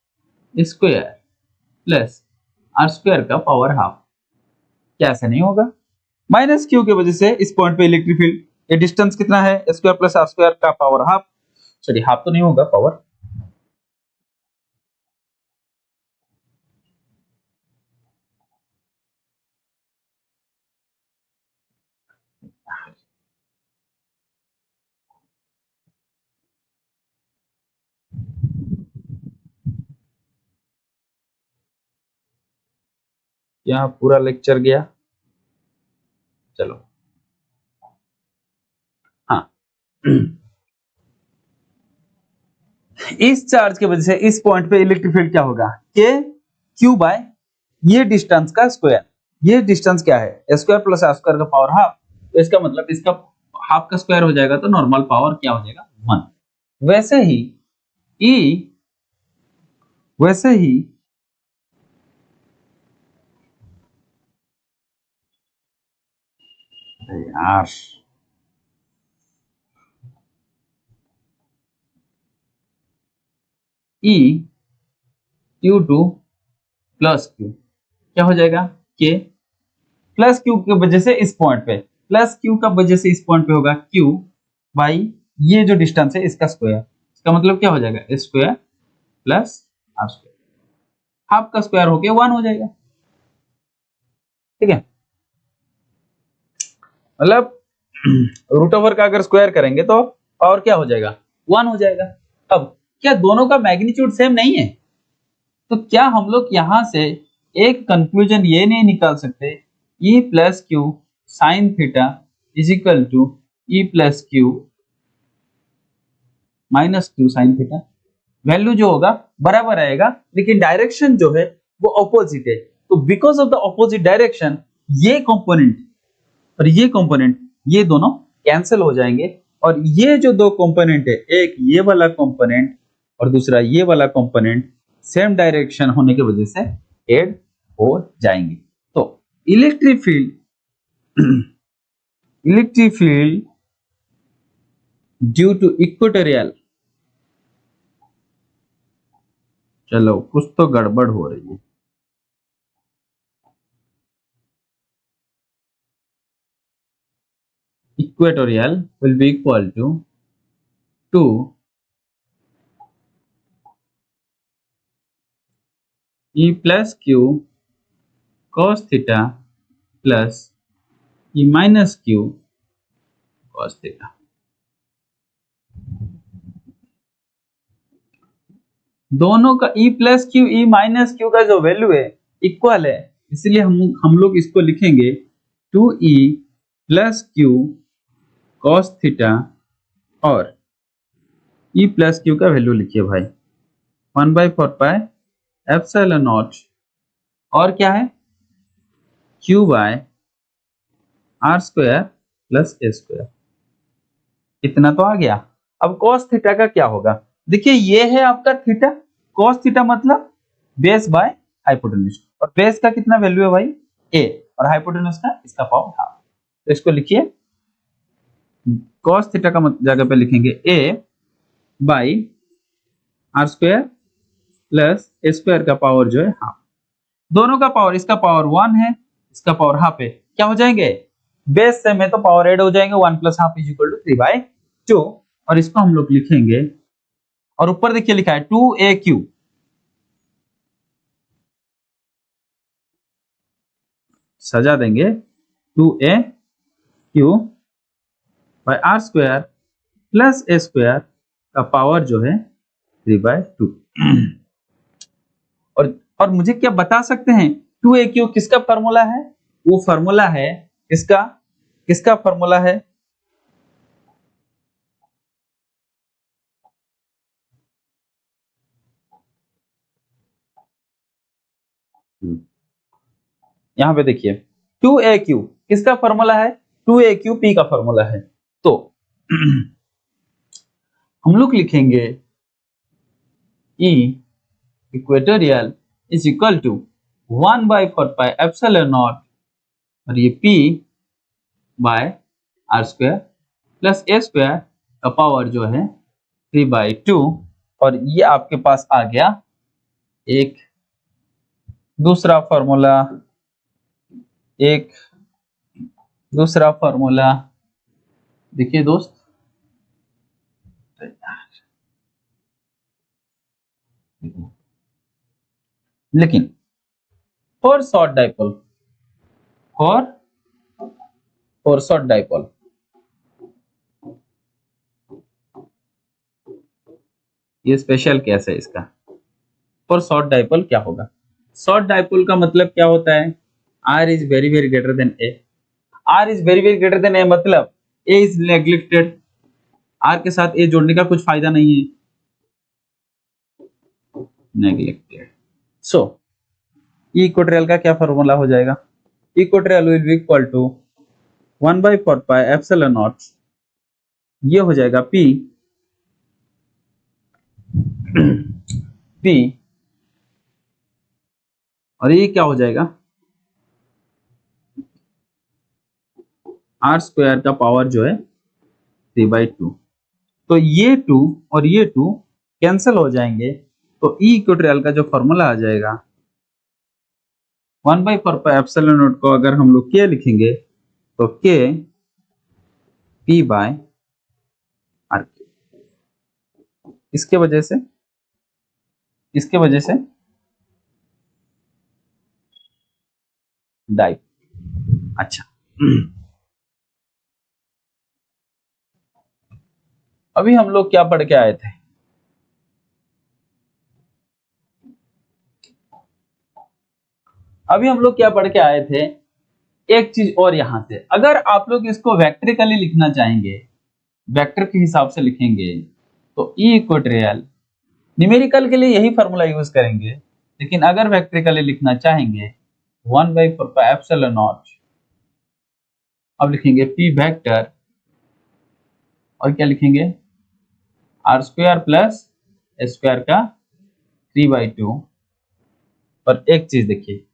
square plus R square का पावर हाफ। क्या ऐसा नहीं होगा? माइनस क्यू की वजह से इस पॉइंट पे इलेक्ट्रिक फील्ड, ये डिस्टेंस कितना है, स्क्वायर प्लस आर स्क्वायर का पावर हाफ। सॉरी हाफ तो नहीं होगा, पावर। यहाँ पूरा लेक्चर गया। चलो हाँ इस चार्ज की वजह से इस पॉइंट पे इलेक्ट्रिक फील्ड क्या होगा, के क्यू बाय ये डिस्टेंस का स्क्वायर। ये डिस्टेंस क्या है, स्क्वायर प्लस आर स्क्वायर का पावर हाफ, तो इसका मतलब इसका हाफ का स्क्वायर हो जाएगा तो नॉर्मल पावर क्या हो जाएगा, 1। वैसे ही E, वैसे ही यार E Q to plus Q क्या हो जाएगा, के प्लस क्यू की वजह से इस पॉइंट पे, प्लस क्यू का वजह से इस पॉइंट पे होगा क्यू बाई ये जो डिस्टेंस है इसका स्क्वायर, इसका मतलब क्या हो जाएगा square plus half square, half का स्क्वायर होके 1 हो जाएगा। ठीक है, मतलब रूट ओवर का अगर स्क्वायर करेंगे तो और क्या हो जाएगा 1 हो जाएगा। अब क्या दोनों का मैग्नीट्यूड सेम नहीं है, तो क्या हम लोग यहां से एक कंक्लूजन ये नहीं निकाल सकते E plus Q sine theta is equal to E plus Q minus Q sine theta, value जो होगा बराबर आएगा लेकिन डायरेक्शन जो है वो ऑपोजिट है, तो because of the opposite direction ये कंपोनेंट और ये कंपोनेंट ये दोनों कैंसिल हो जाएंगे और ये जो दो कंपोनेंट है, एक ये वाला कंपोनेंट और दूसरा ये वाला कंपोनेंट सेम डायरेक्शन होने की वजह से ऐड हो जाएंगे। तो electric field due to equatorial, चलो कुछ तो गड़बड़ हो रही है, equatorial will be equal to 2 e plus q cos theta plus e minus q cos theta। दोनों का e plus Q e minus Q का जो वैल्यू है इक्वल है, इसलिए हम लोग इसको लिखेंगे 2e plus Q cos theta और e प्लस क्यू का वैल्यू लिखिए भाई 1/4 पाई एप्सिलॉन नॉट और क्या है q by R square plus A square, इतना तो आ गया। अब cos थीटा का क्या होगा, देखिए ये है आपका थीटा, cos थीटा मतलब बेस बाय हाइपोटेन्यूज और बेस का कितना वैल्यू है भाई a और हाइपोटेन्यूज का इसका पावर हाफ, तो इसको लिखिए cos थीटा का जगह पे लिखेंगे a by R square plus A square का पावर जो है हाफ, दोनों का पावर, इसका पावर 1 है इसका पावर हाफ है, क्या हो जाएंगे बेस से में तो पावर ऐड हो जाएंगे 1 plus half is equal to 3/2 और इसको हम लोग लिखेंगे और ऊपर देखिए लिखा है 2aq सजा देंगे 2aq by R square plus A square का पावर जो है 3/2 और मुझे क्या बता सकते हैं 2aq किसका फार्मूला है, वो फार्मूला है किसका फार्मूला है यहां पे देखिए 2aq किसका फार्मूला है 2aq p का फार्मूला है, तो हम लोग लिखेंगे E equatorial is equal to 1/4 pi epsilon nought और ये P by R square plus A square का पावर जो है 3/2 और ये आपके पास आ गया एक दूसरा फार्मूला देखिए दोस्त, लेकिन फॉर शॉर्ट डाइपोल ये स्पेशल केस है इसका, फॉर शॉर्ट डाइपोल क्या होगा, शॉर्ट डाइपोल का मतलब क्या होता है r is very very greater then a, r is very very greater then a मतलब a इज नेग्लेक्टेड, r के साथ a जोड़ने का कुछ फायदा नहीं है, नेग्लेक्टेड। सो इक्वेटोरियल का क्या फार्मूला हो जाएगा, equatorial will be equal to 1/4 pi epsilon nought, ये हो जाएगा p और ये क्या हो जाएगा आर स्क्वायर का पावर जो है 3/2। तो ये 2 और ये 2 कैंसिल हो जाएंगे, तो ई इक्वेटोरियल का जो फॉर्मूला आ जाएगा 1/4πε0 को अगर हम लोग के लिखेंगे तो के P/R। इसके वजह से डाई। अच्छा, अभी हम लोग क्या पढ़ के आए थे? एक चीज और यहां से, अगर आप लोग इसको वेक्ट्रिकली लिखना चाहेंगे, वेक्टर के हिसाब से लिखेंगे, तो ई इक्वेटोरियल, न्यूमेरिकल के लिए यही फॉर्मूला यूज करेंगे, लेकिन अगर वेक्ट्रिकली लिखना चाहेंगे 1/4πε0, अब लिखेंगे पी वेक्टर और क्या लिखेंगे R square plus S square का 3/2। पर एक चीज देखिए,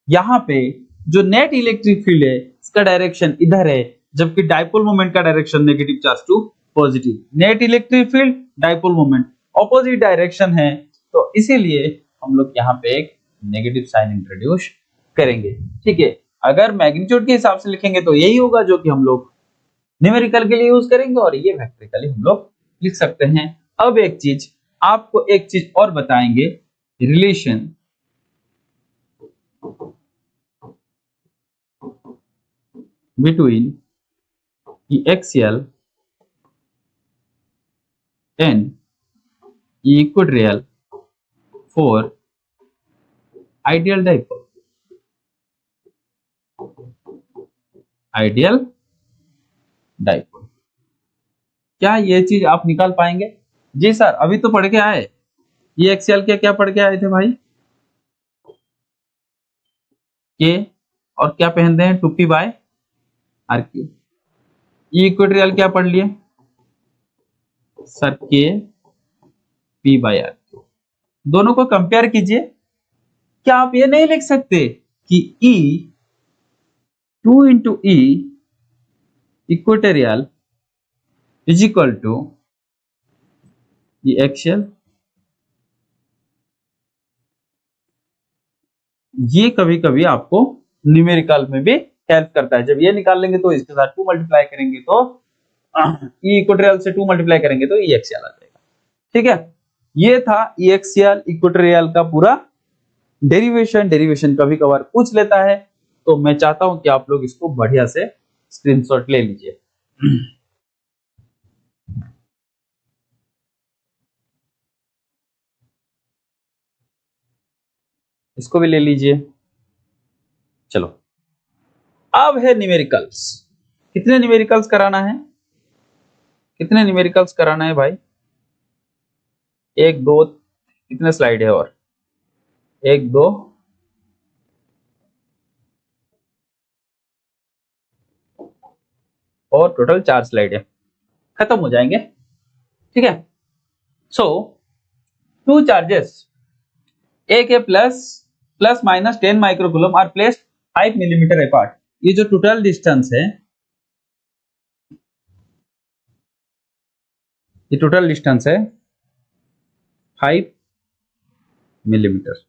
यहां पे जो नेट इलेक्ट्रिक फील्ड है इसका डायरेक्शन इधर है, जबकि डाइपोल मोमेंट का direction negative charge to positive. Net electric field, dipole moment opposite direction है, तो इसीलिए हम लोग यहाँ पे एक नेगेटिव साइन इंट्रोड्यूस करेंगे। ठीक है, अगर मैग्नीट्यूड के हिसाब से लिखेंगे तो यही होगा जो कि हम लोग न्यूमेरिकल के लिए यूज करेंगे, और ये वेक्ट्रिकली हम लोग लिख सकते हैं। अब एक चीज आपको एक चीज और बताएंगे, relation between the axial and equatorial for ideal dipole। Ideal dipole, क्या ये चीज आप निकाल पाएंगे? जी सर, अभी तो पढ़ के आए। ये एक्सियल के क्या पढ़ के आए थे भाई? के और क्या पहनते हैं 2p/r क्यू। इक्वेटोरियल क्या पढ़ लिए सर? के p/r क्यू। दोनों को कंपेयर कीजिए। क्या आप ये नहीं लिख सकते कि E 2 × E equatorial is equal to axial? ये कभी कभी आपको न्यूमेरिकल में भी हेल्प करता है। जब ये निकाल लेंगे तो इसके साथ 2 मल्टीप्लाई करेंगे तो ई इक्वेटोरियल से 2 मल्टीप्लाई करेंगे तो ई एक्सियल आ जाएगा। ठीक है, ये था ई एक्सियल इक्वेटोरियल का पूरा डेरिवेशन कभी कभार पूछ लेता है, तो मैं चाहता हूं कि आप लोग इसको बढ़िया से स्क्रीनशॉट ले लीजिए। इसको भी ले लीजिए। चलो, अब है न्यूमेरिकल्स। कितने न्यूमेरिकल्स कराना है? कितने न्यूमेरिकल्स कराना है भाई? 1 2 कितने स्लाइड है? और 1 2 और टोटल 4 स्लाइड है, खत्म हो जाएंगे। ठीक है, सो 2 चार्जेस, एक है plus minus 10 microcoulomb are placed 5 millimetre apart. ये जो टोटल डिस्टेंस है, ये टोटल डिस्टेंस है 5 मिलीमीटर।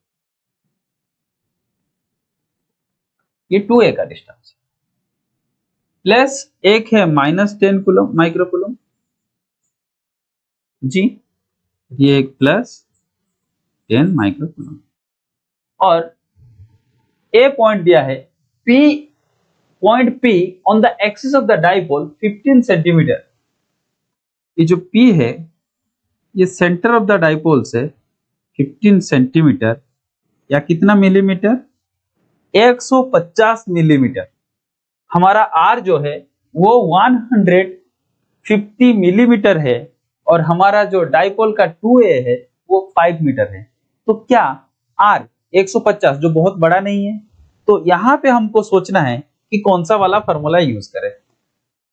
ये 2a का डिस्टेंस, प्लस एक है -10 कूलम माइक्रोकूलम जी, ये एक प्लस 10 माइक्रोकूलम, और ए पॉइंट दिया है point P on the axis of the dipole 15 centimetre. ये जो P है ये सेंटर ऑफ द डाइपोल से 15 सेंटीमीटर या कितना मिलीमीटर? 150 मिलीमीटर। हमारा R जो है वो 150 मिलीमीटर है, और हमारा जो डाइपोल का 2a है वो 5 मीटर है। तो क्या R 150 जो बहुत बड़ा नहीं है, तो यहां पे हमको सोचना है कि कौन सा वाला फॉर्मूला यूज करें,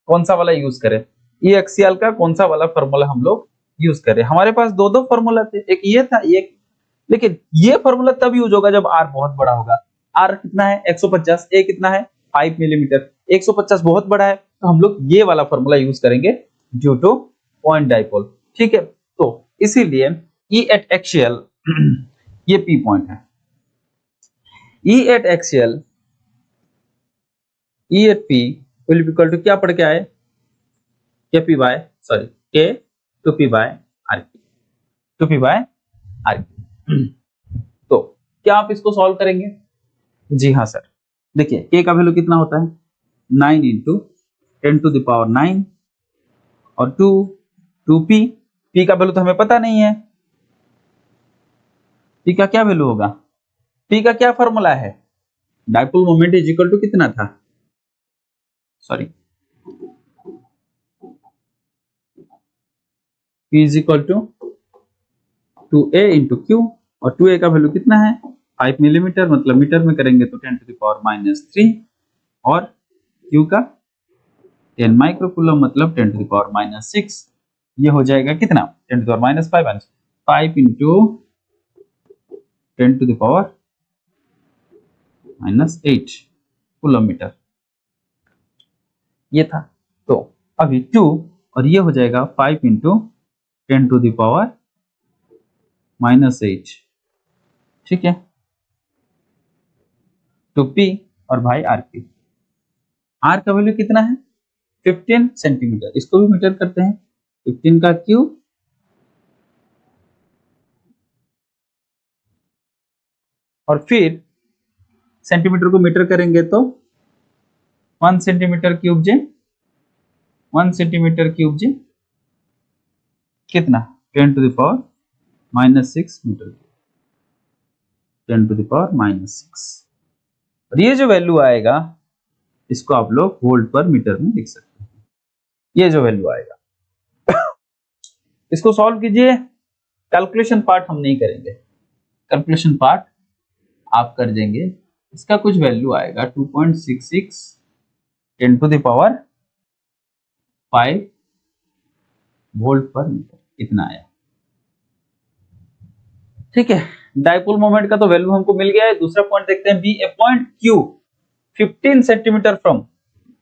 कौन सा वाला यूज करें, ई एक्सियल का कौन सा वाला फॉर्मूला हम लोग यूज करें। हमारे पास दो फॉर्मूला थे, एक ये था एक, लेकिन ये फॉर्मूला तब यूज होगा जब R बहुत बड़ा होगा। R कितना है? 150, A कितना है? 5 मिलीमीटर। 150 बहुत बड़ा है, तो हम लोग ये वाला फॉर्मूला यूज करेंगे ड्यू टू पॉइंट डाइपोल। ठीक है, तो इसीलिए E एट एक्सियल ये P पॉइंट है, E at axial, E at P will be equal to क्या पढ़ के आए, K two P by R two P by R। तो क्या आप इसको सॉल्व करेंगे? जी हाँ सर, देखिए K का वैल्यू कितना होता है 9 इंटू 10 टू द पावर 9 और 2 P का वैल्यू तो हमें पता नहीं है, P का क्या वैल्यू होगा, P का क्या फॉर्मूला है, dipole moment is equal to कितना था, sorry P is equal to 2A into Q, और 2A का वैल्यू कितना है 5 मिलीमीटर, मतलब मीटर में करेंगे तो 10 टू द पावर -3, और Q का 10 माइक्रोकूलम मतलब 10 टू द पावर -6, ये हो जाएगा कितना 10 to the power -5, 5 into 10 to the power -8 coulomb metre, ये था। तो अभी 2 और ये हो जाएगा 5 इंटू 10 टू द पावर -8, ठीक है। तो P और भाई RP, R का वैल्यू कितना है 15 सेंटीमीटर, इसको भी मीटर करते हैं, 15 का क्यूब और फिर सेंटीमीटर को मीटर करेंगे तो 1 सेंटीमीटर क्यूब जे 1 सेंटीमीटर क्यूब जे कितना 10 to the power -6 metre, 10 to the power -6, और ये जो वैल्यू आएगा इसको आप लोग वोल्ट पर मीटर में लिख सकते हैं, ये जो वैल्यू आएगा। इसको सॉल्व कीजिए, कैलकुलेशन पार्ट हम नहीं करेंगे, कैलकुलेशन पार्ट आप कर देंगे, इसका कुछ वैल्यू आएगा 2.66 10 to the power 5 volt per metre, इतना आया, ठीक है। डाइपोल मोमेंट का तो वैल्यू हमको मिल गया है। दूसरा पॉइंट देखते हैं, B A point Q 15 centimetre from,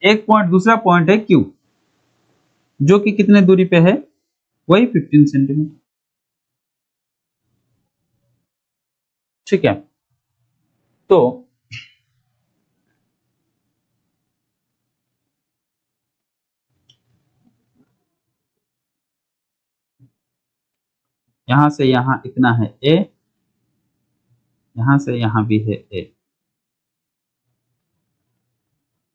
एक पॉइंट दूसरा पॉइंट है Q जो कि कितने दूरी पे है, वही 15 सेंटीमीटर, ठीक है। तो यहां से यहां इतना है A, यहां से यहां भी है A,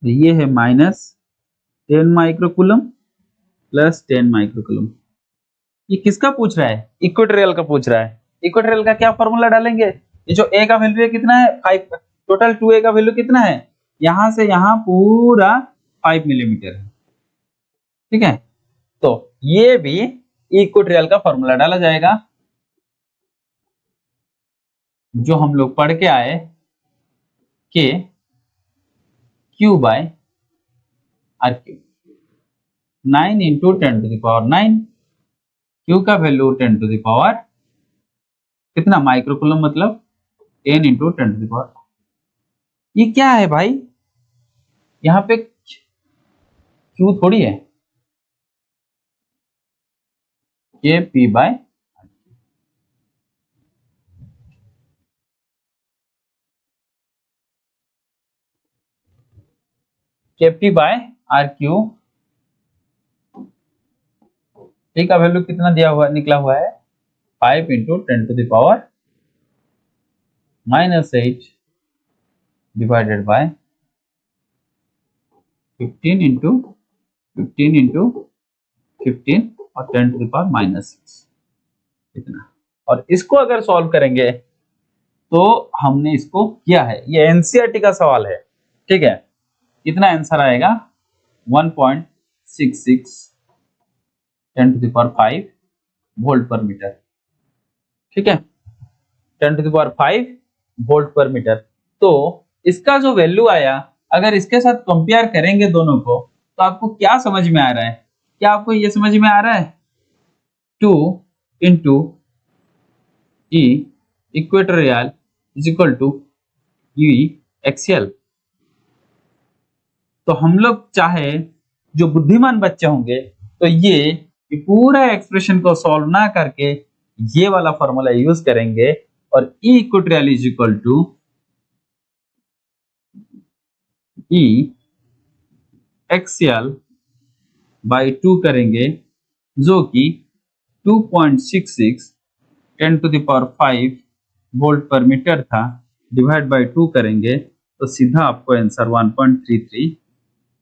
ये है -10 माइक्रोकूलम प्लस 10 माइक्रोकूलम। ये किसका पूछ रहा है, इक्वेटोरियल का पूछ रहा है। इक्वेटोरियल का क्या फॉर्मूला डालेंगे, ये जो A का वैल्यू है कितना है 5, टोटल 2A का वैल्यू कितना है, यहां से यहां पूरा 5 मिलीमीटर है, ठीक है। तो ये भी इक्वेटोरियल का फॉर्मूला डाला जाएगा जो हम लोग पढ़ के आए कि Q by RQ, 9 into 10 to the power 9, Q का वैल्यू 10 टू द पावर कितना माइक्रोकूलम, मतलब 10 इंटू 10 टू द पावर, ये क्या है भाई, यहाँ पे Q थोड़ी है, ये P by P by RQ, P का वैल्यू कितना दिया हुआ निकला हुआ है 5 into 10 to the power -8 divided by 15 into 15 और 10 टू द पावर -6, इतना। और इसको अगर सॉल्व करेंगे तो हमने इसको किया है, ये एनसीईआरटी का सवाल है, ठीक है। कितना आंसर आएगा 1.66 10 to the power 5 volt per metre, ठीक है, 10 to the power 5 volt per metre. तो इसका जो वैल्यू आया, अगर इसके साथ कंपेयर करेंगे दोनों को, तो आपको क्या समझ में आ रहा है, क्या आपको ये समझ में आ रहा है 2 into E equatorial is equal to E axial, तो हम लोग चाहे जो बुद्धिमान बच्चे होंगे तो ये पूरा एक्सप्रेशन को सॉल्व ना करके ये वाला फॉर्मूला यूज करेंगे और E equatorial is equal to E axial by 2 करेंगे, जो कि 2.66 10 to the power 5 volt per metre था, डिवाइड बाई 2 करेंगे तो सीधा आपको answer 1.33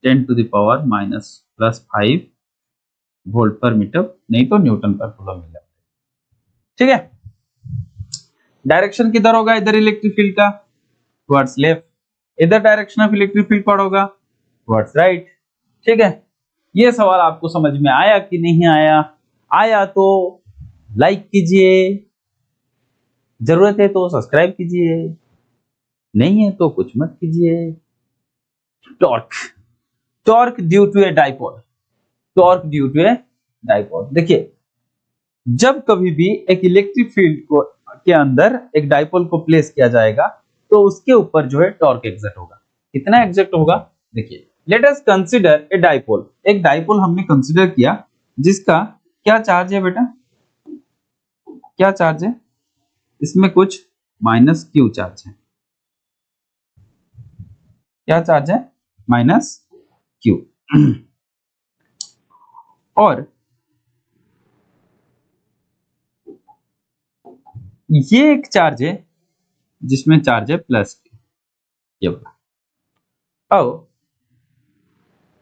10 to the power minus plus 5 volt per metre, नहीं तो न्यूटन पर कूलम मिलेगा। ठीक है, डायरेक्शन किधर होगा? इधर इलेक्ट्रिक फील्ड का टुवर्ड्स लेफ्ट, इधर डायरेक्शन ऑफ इलेक्ट्रिक फील्ड कौन होगा? Towards right. ठीक है, ये सवाल आपको समझ में आया कि नहीं आया? आया तो लाइक कीजिए, जरूरत है तो सब्सक्राइब कीजिए, नहीं है तो कुछ मत कीजिए। Torque due to a dipole, torque due to a dipole. देखिए, जब कभी भी एक इलेक्ट्रिक फील्ड को के अंदर एक डाइपोल को प्लेस किया जाएगा तो उसके ऊपर जो है टॉर्क एग्जर्ट होगा। कितना एग्जर्ट होगा? देखिए, late us consider a dipole. एक डाइपोल हमने कंसीडर किया जिसका क्या चार्ज है बेटा? क्या चार्ज है? इसमें कुछ माइनस क्यू चार्ज है। क्या चार्ज है? Minus Q. और ये एक चार्ज है जिसमें चार्ज है प्लस क्यू। अब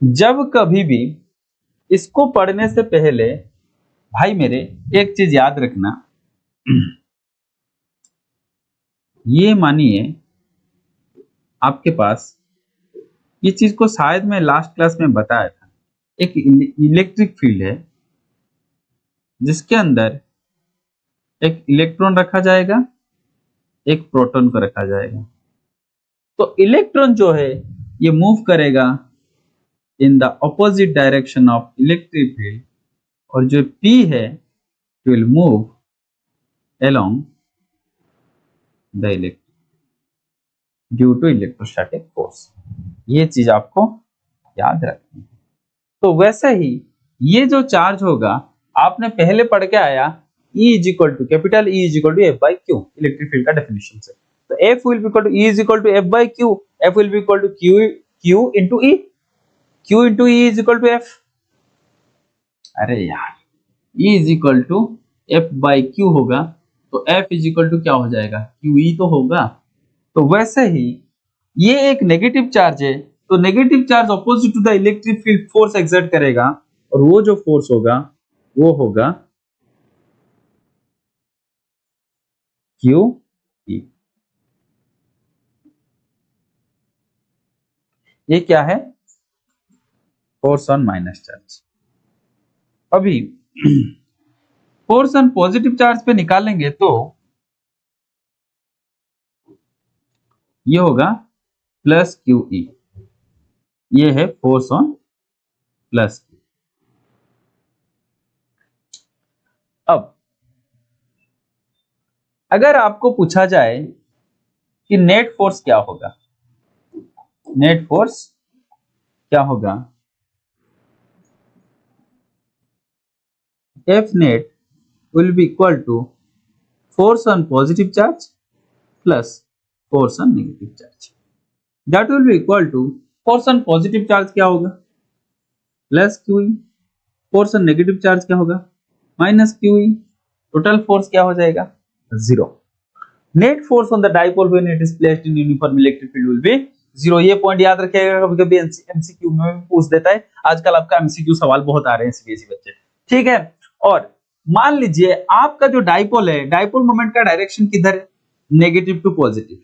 जब कभी भी इसको पढ़ने से पहले भाई मेरे एक चीज याद रखना, ये मानिए आपके पास ये चीज को शायद मैं लास्ट क्लास में बताया था, एक इलेक्ट्रिक फील्ड है जिसके अंदर एक इलेक्ट्रॉन रखा जाएगा, एक प्रोटॉन को रखा जाएगा। तो इलेक्ट्रॉन जो है ये मूव करेगा in the opposite direction of electric field, और जो P है will move along the electric due to electrostatic force. ये चीज आपको याद रखनी है। तो वैसे ही ये जो चार्ज होगा, आपने पहले पढ़ के आया E is equal to capital E is equal to F by Q, electric field का डेफिनेशन से। तो F will be equal to E is equal to F by Q, F will be equal to Q into E, Q into E is equal to F। अरे यार, E is equal to F by Q होगा तो F is equal to क्या हो जाएगा? QE तो होगा। तो वैसे ही ये एक नेगेटिव चार्ज है, तो negative charge opposite to the electric field force exert करेगा, और वो जो फोर्स होगा वो होगा QE। ये क्या है? Force on minus charge. अभी फोर्स ऑन पॉजिटिव चार्ज पे निकालेंगे तो ये होगा प्लस QE। ये है फोर्स ऑन प्लस Q। अब अगर आपको पूछा जाए कि नेट फोर्स क्या होगा, नेट फोर्स क्या होगा? F net will be equal to force on positive charge plus force on negative charge. That will be equal to force on positive charge क्या होगा? Plus QE। force on negative charge क्या होगा? Minus QE। Total force क्या हो जाएगा? 0। Net force on the dipole when it is placed in uniform electric field will B 0। ये point याद रखिएगा, कभी-कभी एमसीक्यू में भी पूछ देता है। आजकल आपका एमसीक्यू सवाल बहुत आ रहे हैं सीबीएसई बच्चे। ठीक है, और मान लीजिए आपका जो डाइपोल है, डाइपोल मोमेंट का डायरेक्शन किधर है? Negative to positive.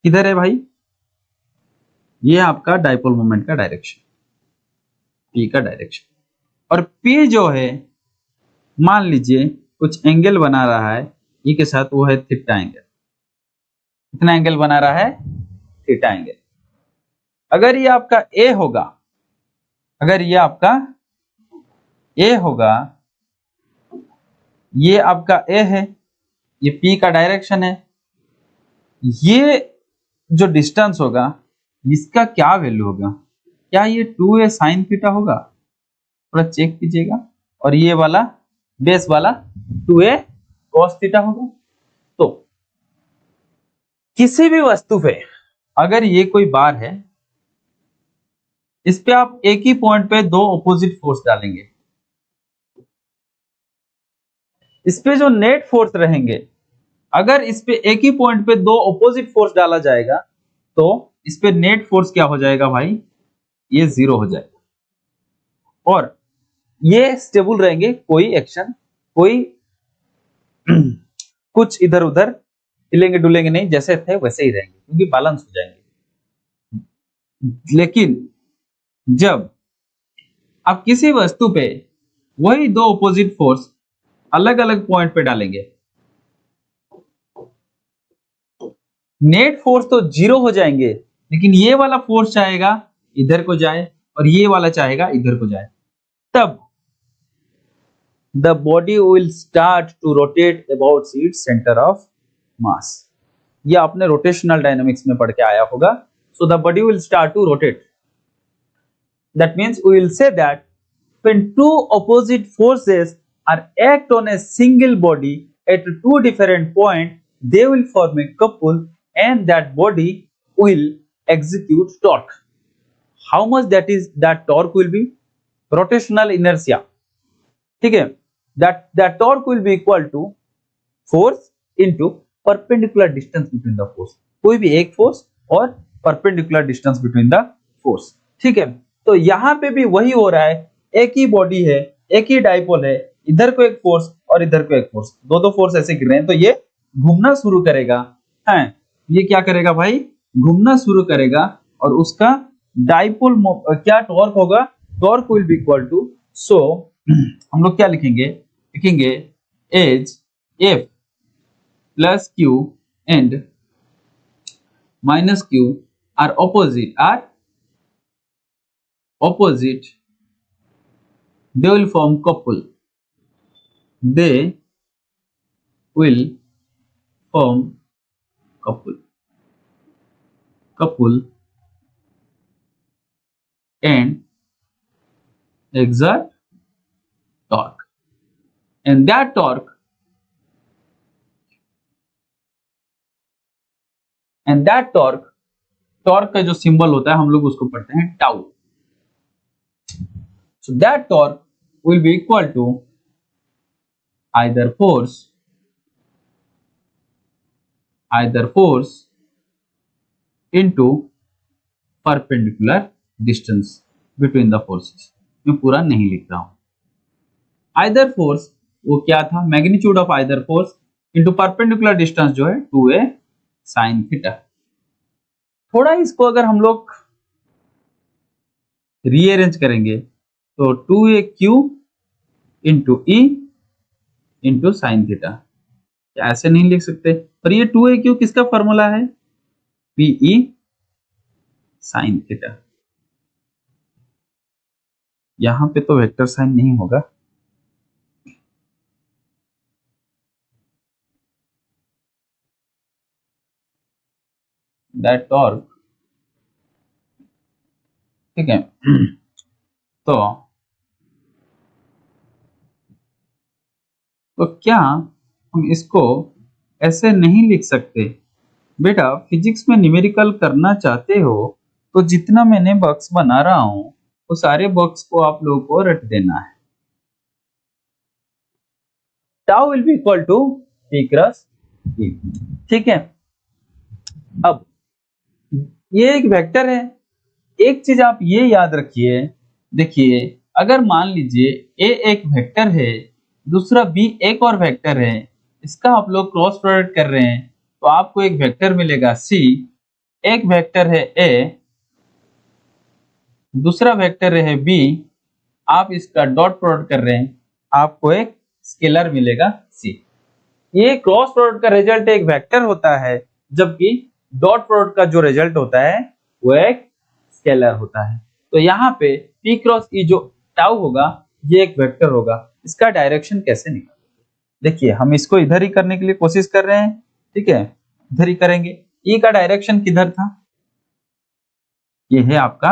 किधर है भाई? ये आपका डाइपोल मोमेंट का डायरेक्शन, P का डायरेक्शन। और P जो है, मान लीजिए कुछ एंगल बना रहा है E के साथ, वो है थीटा एंगल। कितना एंगल बना रहा है? Theta angle. अगर ये आपका A होगा, अगर ये आपका A होगा, ये आपका A है, ये P का डायरेक्शन है, ये जो डिस्टेंस होगा इसका क्या वैल्यू होगा? क्या ये 2a sin थीटा होगा? थोड़ा चेक कीजिएगा। और ये वाला बेस वाला 2a cos थीटा होगा। तो किसी भी वस्तु पे अगर ये कोई बार है, इस पे आप एक ही पॉइंट पे दो ऑपोजिट फोर्स डालेंगे, इस पे जो नेट फोर्स रहेंगे, अगर इस पे एक ही पॉइंट पे दो ऑपोजिट फोर्स डाला जाएगा तो इस पे नेट फोर्स क्या हो जाएगा भाई? ये 0 हो जाएगा। और ये स्टेबल रहेंगे, कोई एक्शन, कोई कुछ इधर उधर हिलेंगे डुलेंगे नहीं, जैसे थे वैसे ही रहेंगे क्योंकि बैलेंस हो जाएंगे। लेकिन जब आप किसी वस्तु पे वही दो ऑपोजिट फोर्स अलग अलग पॉइंट पे डालेंगे, नेट फोर्स तो 0 हो जाएंगे, लेकिन ये वाला फोर्स चाहेगा इधर को जाए और ये वाला चाहेगा इधर को जाए। तब the body will start to rotate about its center of mass. ये आपने रोटेशनल डायनामिक्स में पढ़ के आया होगा। So the body will start to rotate. That means we will say that when two opposite forces are act on a single body at two different points, they will form a couple and that body will execute torque. How much that torque will be? Rotational inertia. ठीक है, that torque will be equal to force into perpendicular distance between the force. कोई भी एक force और perpendicular distance between the force. ठीक है, तो यहां पे भी वही हो रहा है, एक ही बॉडी है, एक ही डाइपोल है, इधर को एक फोर्स और इधर को एक फोर्स, दो फोर्स ऐसे गिर रहे हैं, तो ये घूमना शुरू करेगा। है, ये क्या करेगा भाई? घूमना शुरू करेगा और उसका डाइपोल क्या टॉर्क होगा? Torque will be equal to, so हम लोग क्या लिखेंगे? लिखेंगे as F plus Q and minus Q are opposite, they will form couple, they will form couple and exert torque, and that torque का जो symbol होता है हम लोग उसको पढ़ते हैं tau. So that torque will be equal to either force into perpendicular distance between the forces. मैं पूरा नहीं लिख रहा हूं। either force वो क्या था? Magnitude of either force into perpendicular distance जो है 2a sin थीटा। थोड़ा इसको अगर हम लोग रीअरेंज करेंगे तो 2aq into E into sine theta, ऐसे नहीं लिख सकते। पर ये 2aq किसका फॉर्मूला है? P E sine theta. यहां पे तो वेक्टर साइन नहीं होगा, दैट टॉर्क, ठीक है। तो क्या हम इसको ऐसे नहीं लिख सकते? बेटा फिजिक्स में न्यूमेरिकल करना चाहते हो तो जितना मैंने बॉक्स बना रहा हूं वो सारे बॉक्स को आप लोगों को रट देना है। Tau will be equal to P cross E, ठीक है। अब ये एक वेक्टर है, एक चीज आप ये याद रखिए, देखिए अगर मान लीजिए ए एक वेक्टर है, दूसरा बी एक और वेक्टर है, इसका आप लोग क्रॉस प्रोडक्ट कर रहे हैं तो आपको एक वेक्टर मिलेगा सी, एक वेक्टर है ए, दूसरा वेक्टर है बी, आप इसका डॉट प्रोडक्ट कर रहे हैं, आपको एक स्केलर मिलेगा सी। ये क्रॉस प्रोडक्ट का रिजल्ट एक वेक्टर होता है, जबकि डॉट प्रोडक्ट का जो रिजल्ट होता है वो एक स्केलर होता है। तो यहाँ पे P क्रॉस E जो टाउ होगा ये एक वेक्टर होगा। इसका डायरेक्शन कैसे निकालेंगे? देखिए हम इसको इधर ही करने के लिए कोशिश कर रहे हैं, ठीक है, इधर ही करेंगे। E का डायरेक्शन किधर था? ये है आपका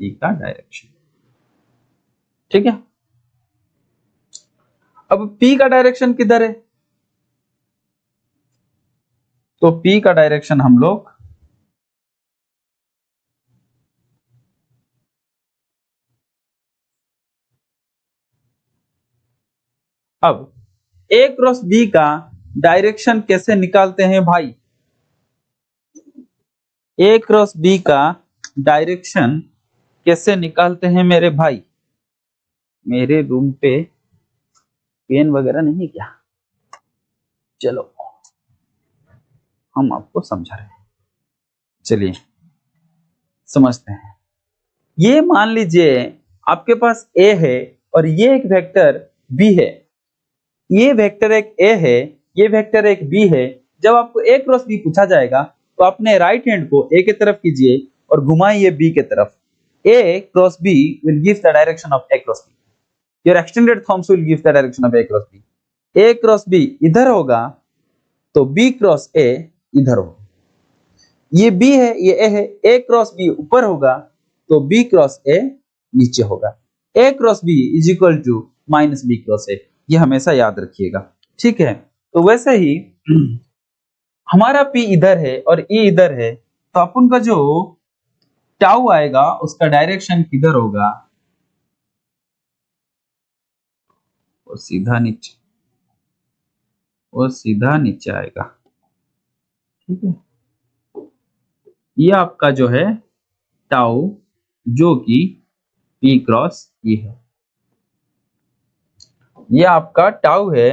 P का डायरेक्शन। ठीक है, अब P का डायरेक्शन किधर है? तो P का डायरेक्शन हम लोग अब A क्रॉस B का डायरेक्शन कैसे निकालते हैं भाई? A क्रॉस B का डायरेक्शन कैसे निकालते हैं मेरे भाई? मेरे रूम पे पेन वगैरह नहीं क्या? चलो हम आपको समझा रहे हैं, चलिए समझते हैं। ये मान लीजिए आपके पास A है और ये एक वेक्टर B है, ये वेक्टर एक A है, ये वेक्टर एक B है। जब आपको A क्रॉस B पूछा जाएगा तो अपने राइट हैंड को A की तरफ कीजिए और घुमाइए B की तरफ। A cross B will give the direction of A cross B. Your extended thumbs will give the direction of A cross B. A cross B इधर होगा तो B क्रॉस A इधर होगा। ये B है, ये A है, A क्रॉस B ऊपर होगा तो B क्रॉस A नीचे होगा। A cross B is equal to minus B cross A, ये हमेशा याद रखिएगा। ठीक है, तो वैसे ही हमारा P इधर है और E इधर है, तो अपन का जो टाउ आएगा उसका डायरेक्शन किधर होगा? वो सीधा नीचे, वो सीधा नीचे आएगा। ठीक है, ये आपका जो है टाउ जो कि P क्रॉस E है, ये आपका टाउ है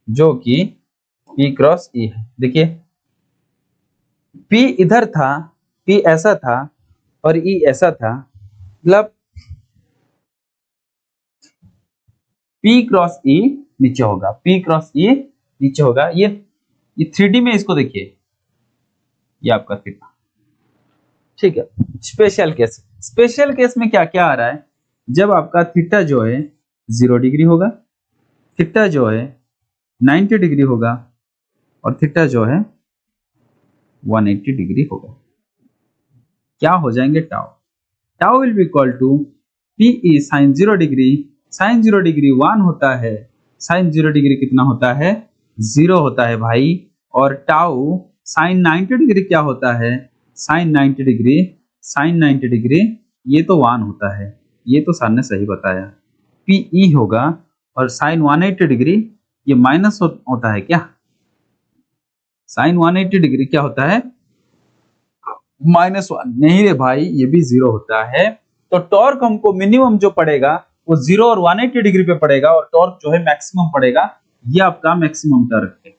जो कि P क्रॉस E है। देखिए P इधर था, P ऐसा था और E ऐसा था, मतलब P क्रॉस E नीचे होगा, P क्रॉस E नीचे होगा। ये 3D में इसको देखिए, ये आपका थीटा। ठीक है, स्पेशल केस में क्या क्या आ रहा है? जब आपका थीटा जो है 0 डिग्री होगा, थीटा जो है 90 डिग्री होगा और थीटा जो है 180 डिग्री होगा। क्या हो जाएंगे? Tau. Tau will be equal to PE sine 0 degree. Sine 0 degree 1 होता है, साइन 0 डिग्री कितना होता है? 0 होता है भाई। और टाउ साइन 90 डिग्री क्या होता है? साइन 90 डिग्री, साइन 90 डिग्री ये तो 1 होता है, ये तो सर ने सही बताया। PE होगा और साइन 180 डिग्री ये माइनस होता है क्या? साइन 180 डिग्री क्या होता है? -1। नहीं रे भाई, ये भी 0 होता है। तो टॉर्क हमको मिनिमम जो पड़ेगा वो 0 और 180 डिग्री पे पड़ेगा और टॉर्क जो है मैक्सिमम पड़ेगा, ये आपका मैक्सिमम टॉर्क है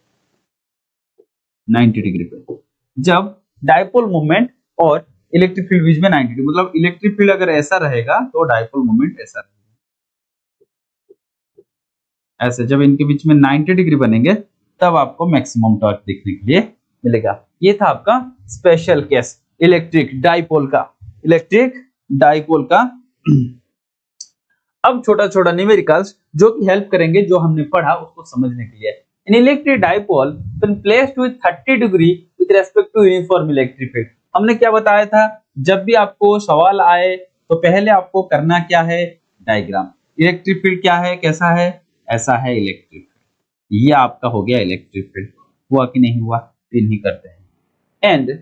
90 डिग्री पे। जब डायपोल मोमेंट और इलेक्ट्रिक फील्ड बीच में 90 डिग्री, मतलब इलेक्ट्रिक फील्ड अगर ऐसा रहेगा तो डायपोल मोमेंट ऐसा रहेगा। ऐसे जब इनके बीच में 90 डिग्री बनेंगे तब आपको मैक्सिमम टॉर्क देखने के लिए मिलेगा। ये था आपका स्पेशल केस इलेक्ट्रिक डायपोल का, इलेक्ट्रिक डायपोल का। अब छोटा छोटा न्यूमेरिकल्स जो कि हेल्प करेंगे जो हमने पढ़ा उसको समझने के लिए। In electric dipole when placed with 30 degree with respect to uniform electric field, हमने क्या बताया था? जब भी आपको सवाल आए तो पहले आपको करना क्या है? डायग्राम। इलेक्ट्रिक फील्ड क्या है, कैसा है? ऐसा है इलेक्ट्रिक फील्ड। ये आपका हो गया इलेक्ट्रिक फील्ड। हुआ कि नहीं हुआ? नहीं करते हैं। And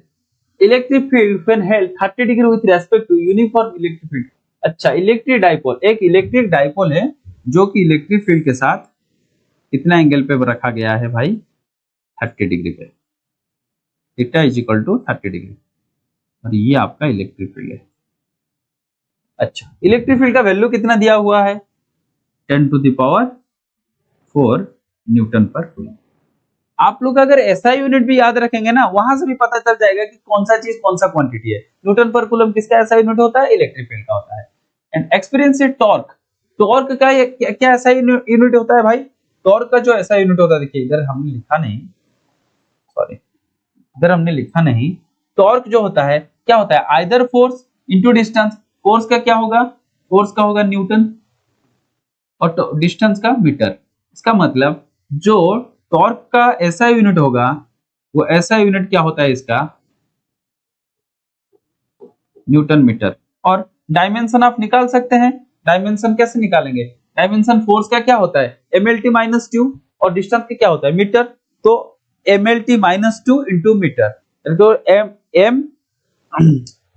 electric field when held 30 degree with respect to uniform electric field. अच्छा, इलेक्ट्रिक डायपोल, एक इलेक्ट्रिक डायपोल है जो कि इलेक्ट्रिक फील्ड के साथ कितना एंगल पे रखा गया है भाई? 30 डिग्री पे। Theta is equal to 30 degree और ये आपका इलेक्ट्रिक फील्ड है। अच्छा, इलेक्ट्रिक फील्ड का वैल्यू कितना दिया हुआ है? 10 to the power 4 newton per coulomb. आप लोग अगर ऐसा यूनिट भी याद रखेंगे ना, वहां से भी पता चल जाएगा कि कौन सा चीज कौन सा क्वांटिटी है। न्यूटन पर कूलम किसका ऐसा यूनिट होता है? इलेक्ट्रिक फील्ड का होता है। एंड एक्सपीरियंस टॉर्क, टॉर्क का क्या ऐसा यूनिट होता है भाई? टॉर्क का जो ऐसा यूनिट होता है, देखिए इधर हमने लिखा नहीं, सॉरी इधर हमने लिखा नहीं। टॉर्क जो होता है क्या होता है? Either force into distance. Force का क्या होगा? फोर्स का होगा न्यूटन और डिस्टेंस का मीटर। इसका मतलब जो टॉर्क का ऐसा यूनिट होगा वो ऐसा यूनिट क्या होता है इसका? Newton metre. और डायमेंशन आप निकाल सकते हैं। डायमेंशन कैसे निकालेंगे? डायमेंशन फोर्स का क्या होता है? mlt माइनस टू, और डिस्टेंस का क्या होता है? मीटर। तो mlt minus two into metre, तो m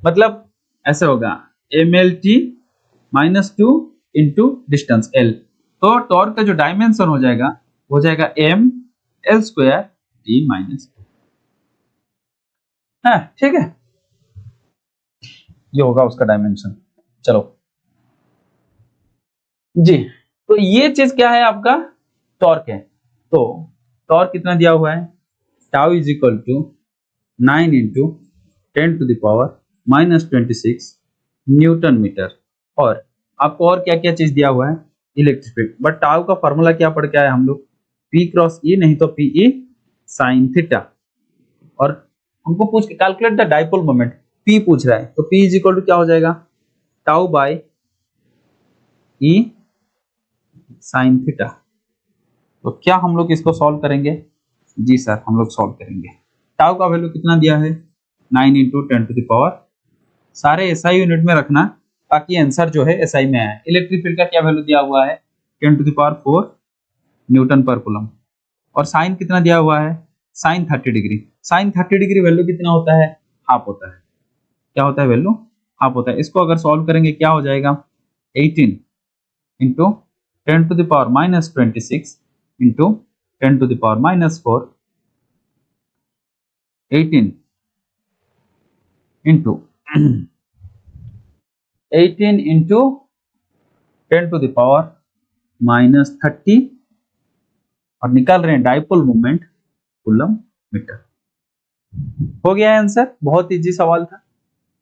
मतलब ऐसे होगा mlt minus two into distance l। तो टॉर्क का जो डायमेंशन हो जाएगा m l square t minus two. हाँ ठीक है, ये होगा उसका डायमेंशन। चलो जी, तो ये चीज क्या है? आपका टॉर्क है। तो टॉर्क कितना दिया हुआ है? Tau is equal to 9 into 10 to the power minus 26 newton metre. और आपको और क्या क्या चीज दिया हुआ है? Electric field. बट टाउ का फॉर्मूला क्या पढ़ के आए हम लोग? P क्रॉस E, नहीं तो PE साइन थीटा। और हमको पूछ के calculate the dipole moment, P पूछ रहा है, तो P इज इक्वल टू क्या हो जाएगा? Tau by E sine theta. तो क्या हम लोग इसको सॉल्व करेंगे? जी सर, हम लोग सॉल्व करेंगे। टाउ का वैल्यू कितना दिया है? 9 इंटू 10 टू द पावर, सारे एसआई यूनिट में रखना ताकि आंसर जो है एसआई में आए। इलेक्ट्रिक फील्ड का क्या वैल्यू दिया हुआ है? 10 to the power 4 newton per coulomb. और साइन कितना दिया हुआ है? Sine 30 degree. Sine 30 degree value कितना होता है? हाफ होता है। क्या होता है वैल्यू? हाफ होता है। इसको अगर सॉल्व करेंगे क्या हो जाएगा? 18 into 10 to the power minus 26 into 10 to the power minus 4, 18 into 18 into 10 to the power minus 30, और निकाल रहे हैं डाइपोल मोमेंट कूलम मीटर। हो गया आंसर। बहुत इजी सवाल था,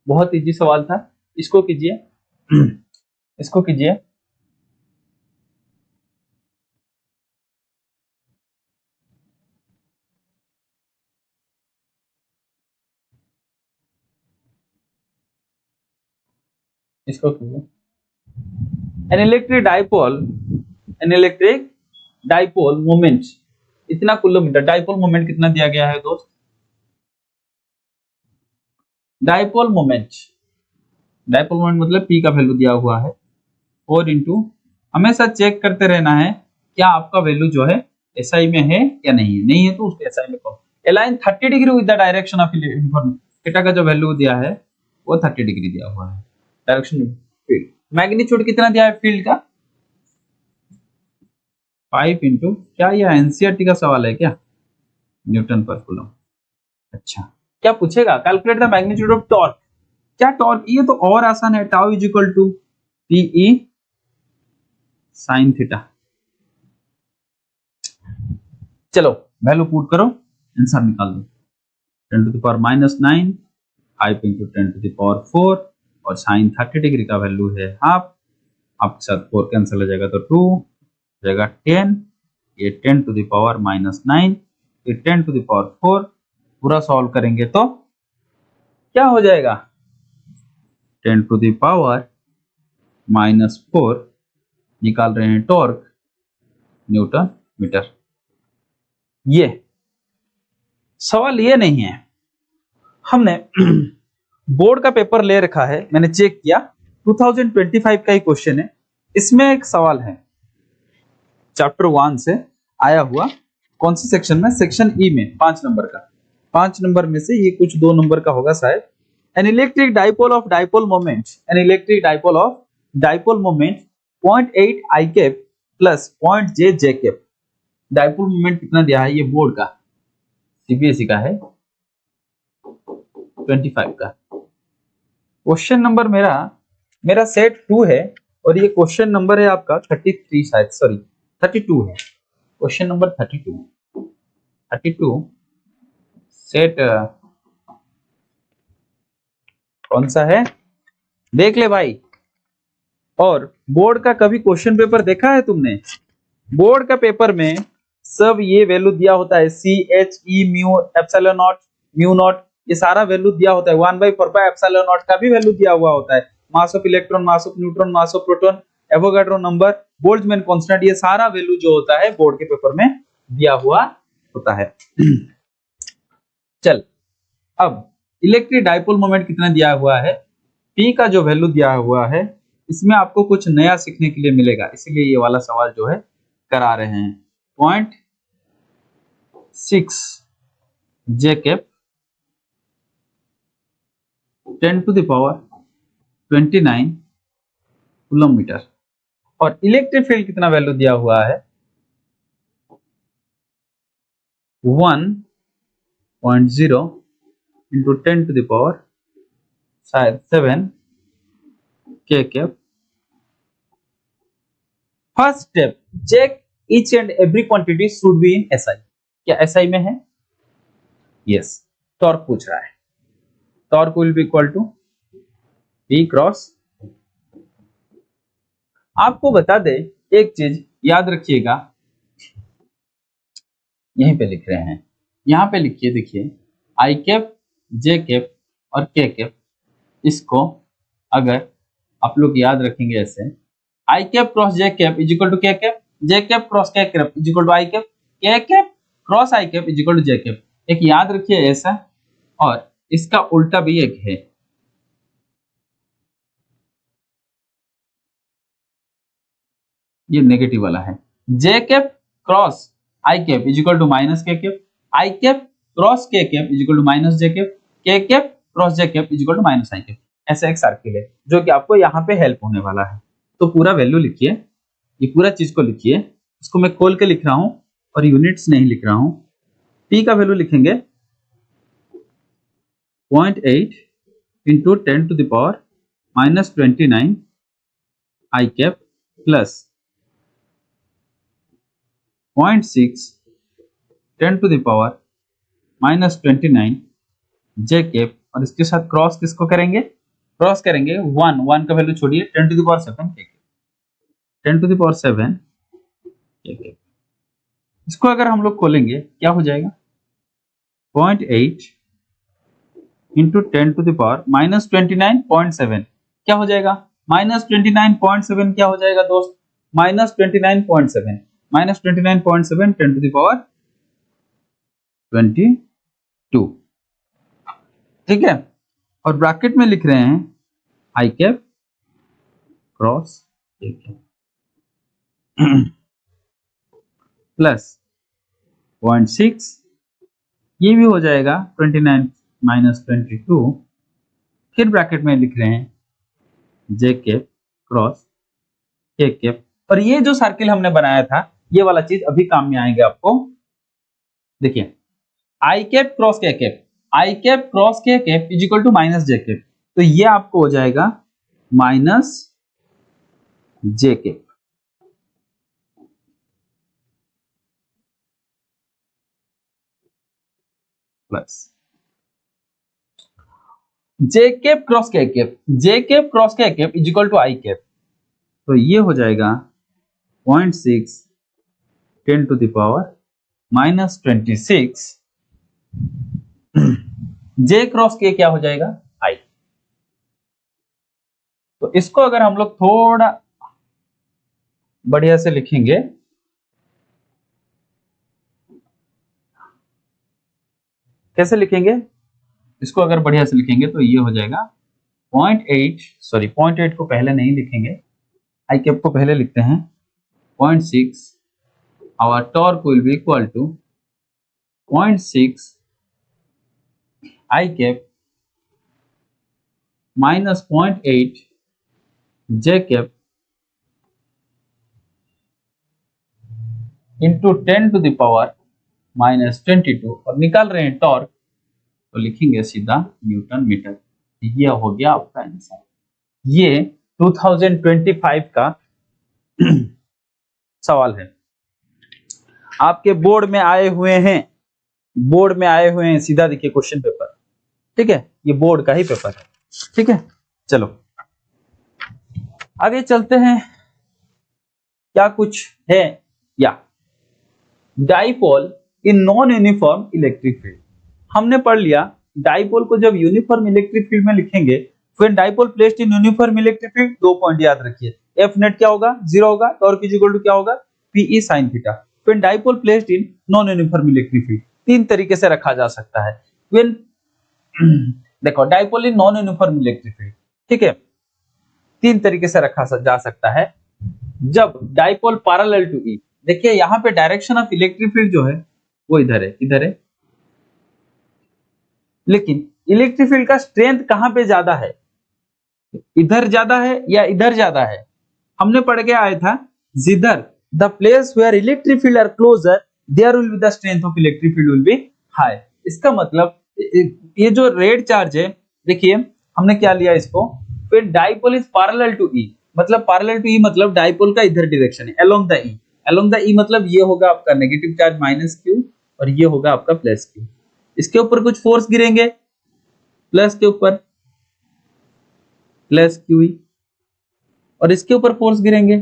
बहुत इजी सवाल था। इसको कीजिए, इसको कीजिए। इसको कीजिए। एन इलेक्ट्रिक डाइपोल मोमेंट इतना किलोमीटर। डाइपोल मोमेंट कितना दिया गया है दोस्त? डाइपोल मोमेंट मतलब P का वैल्यू दिया हुआ है 4 इंटू, हमेशा चेक करते रहना है क्या आपका वैल्यू जो है SI में है या नहीं है। नहीं है तो उसको SI में कहो। Align 30 degree with the direction of uniform. Theta का जो वैल्यू दिया है वो 30 डिग्री दिया हुआ है। डायरेक्शन फील्ड, मैग्नीट्यूड कितना दिया है फील्ड का? 5 इंटू, क्या यह एनसीईआरटी का सवाल है क्या? Newton per coulomb. अच्छा, क्या पूछेगा? Calculate the magnitude of torque. क्या टॉर्क? ये तो और आसान है। Tau is equal to PE sine theta. चलो वैल्यू पुट करो, आंसर निकाल दो। 10 to the power minus 9, 5 into 10 to the power 4, और साइन 30 डिग्री का वैल्यू है हाफ। आपके साथ 4 कैंसिल हो जाएगा तो 2 जाएगा 10, ये 10 टू द पावर माइनस 9, ये 10 टू द पावर 4। पूरा सॉल्व करेंगे तो क्या हो जाएगा? 10 टू द पावर माइनस 4, निकाल रहे हैं टॉर्क न्यूटन मीटर। ये सवाल ये नहीं है, हमने बोर्ड का पेपर ले रखा है, मैंने चेक किया 2025 का ही क्वेश्चन है। इसमें एक सवाल है चैप्टर 1 से आया हुआ। कौन से सेक्शन में? सेक्शन ई में 5 नंबर का। 5 नंबर में से ये कुछ 2 नंबर का होगा शायद। An electric dipole of dipole moment, an electric dipole of dipole moment 0.8 I cap plus 0.j J cap. Dipole moment कितना दिया है? ये बोर्ड का, सीबीएसई का है 25 का। क्वेश्चन नंबर मेरा सेट 2 है, और ये क्वेश्चन नंबर है आपका 33 शायद, सॉरी 32 है। क्वेश्चन नंबर 32 सेट कौन सा है देख ले भाई। और बोर्ड का कभी क्वेश्चन पेपर देखा है तुमने? बोर्ड का पेपर में सब ये वैल्यू दिया होता है, CHE mu epsilon not mu naught, ये सारा वैल्यू दिया होता है। 1/4 पाई एप्सिलॉन नॉट का भी वैल्यू दिया हुआ होता है। Mass of electron, mass of neutron, mass of proton, Avogadro number, Boltzmann constant, ये सारा वैल्यू जो होता है बोर्ड के पेपर में दिया हुआ होता है। चल, अब इलेक्ट्रिक डाइपोल मोमेंट कितना दिया हुआ है? P का जो वैल्यू दिया हुआ है इसमें आपको कुछ नया सीखने के लिए मिलेगा, इसीलिए ये वाला सवाल जो है करा रहे हैं। 0.6 J कैप 10⁻29 कूलम मीटर और इलेक्ट्रिक फील्ड कितना वैल्यू दिया हुआ है 1.0 into 10⁻7 K cap. First step, check each and every quantity should be in SI। क्या SI में है? यस। टॉर्क पूछ रहा है, torque will be equal to P cross. आपको बता दे एक चीज याद रखिएगा, यहीं पे लिख रहे हैं, यहां पे लिखिए, देखिए I कैप, J कैप और K कैप, इसको अगर आप लोग याद रखेंगे ऐसे, I cap cross J cap is equal to K cap, J cap cross K cap is equal to I cap, K cap cross I cap is equal to J cap. एक याद रखिए ऐसा, और इसका उल्टा भी एक है, ये नेगेटिव वाला है। J cap cross I cap is equal to minus K cap, I cap cross K cap is equal to minus J cap, K cap cross J cap is equal to minus I cap. ऐसा एक circle है जो कि आपको यहाँ पे help होने वाला है। तो पूरा वैल्यू लिखिए, ये पूरा चीज को लिखिए, इसको मैं खोल के लिख रहा हूं और यूनिट्स नहीं लिख रहा हूं। P का वैल्यू लिखेंगे 0.8 into 10⁻⁻29 I cap plus 0.6 10⁻⁻29 J cap, और इसके साथ क्रॉस किसको करेंगे? क्रॉस करेंगे 1 का वैल्यू छोड़िए, 10⁻7 K कैप, 10⁻7 K कैप। इसको अगर हम लोग खोलेंगे क्या हो जाएगा? 0.8 इंटू 10⁻⁻29.7 क्या हो जाएगा? -29.7 क्या हो जाएगा दोस्त? -29.7 10⁻22, ठीक है। और ब्रैकेट में लिख रहे हैं I cap cross K cap plus 0.6, ये भी हो जाएगा 29 माइनस 22, फिर ब्रैकेट में लिख रहे हैं J cap cross K cap. और ये जो सर्किल हमने बनाया था, ये वाला चीज अभी काम में आएगा आपको। देखिए I cap cross K cap, I cap cross K cap is equal to minus J cap, तो ये आपको हो जाएगा minus J cap plus J cap cross K cap, J cap cross K cap is equal to I cap, तो ये हो जाएगा 0.6 10⁻⁻26 J cross K क्या हो जाएगा? I। तो इसको अगर हम लोग थोड़ा बढ़िया से लिखेंगे, कैसे लिखेंगे इसको? अगर बढ़िया से लिखेंगे तो ये हो जाएगा 0.8 को पहले नहीं लिखेंगे, I कैप को पहले लिखते हैं। 0.6 our torque will be equal to 0.6 I cap minus 0.8 J cap into 10⁻⁻22, और निकाल रहे हैं टॉर्क, तो लिखेंगे सीधा न्यूटन मीटर। ये हो गया आपका आंसर। ये 2025 का सवाल है, आपके बोर्ड में आए हुए हैं, बोर्ड में आए हुए हैं, सीधा देखिए क्वेश्चन पेपर, ठीक है, ये बोर्ड का ही पेपर है, ठीक है। चलो आगे चलते हैं, क्या कुछ है? या dipole in non uniform electric field, हमने पढ़ लिया डाइपोल को जब यूनिफॉर्म इलेक्ट्रिक फील्ड में लिखेंगे, when dipole placed in uniform electric field, 2 point याद रखिए, एफ नेट क्या होगा? 0 होगा, टॉर्क इज इक्वल टू क्या होगा? P E sine theta. When dipole placed in non uniform electric field, 3 तरीके से रखा जा सकता है। व्हेन देखो dipole in non uniform electric field, ठीक है, तीन तरीके से रखा जा सकता है। जब डाइपोल पैरेलल टू ई, देखिए यहाँ पे डायरेक्शन ऑफ इलेक्ट्रिक फील्ड जो है वो इधर है, इधर है, लेकिन इलेक्ट्रिक फील्ड का स्ट्रेंथ कहां पे ज्यादा है, इधर ज्यादा है या इधर ज्यादा है। हमने पढ़ के आया था जिधर the place where electric field are closer there will be the strength of electric field will be high. इसका मतलब ये जो रेड चार्ज है, देखिए हमने क्या लिया इसको, फिर डाइपोल इज पैरेलल टू ई, मतलब पैरेलल टू ई मतलब डाइपोल का इधर डायरेक्शन है, along the E, along the E मतलब ये होगा आपका नेगेटिव चार्ज माइनस क्यू और ये होगा आपका प्लस क्यू। इसके ऊपर कुछ फोर्स गिरेंगे, प्लस के ऊपर प्लस क्यू ई, और इसके ऊपर फोर्स गिरेंगे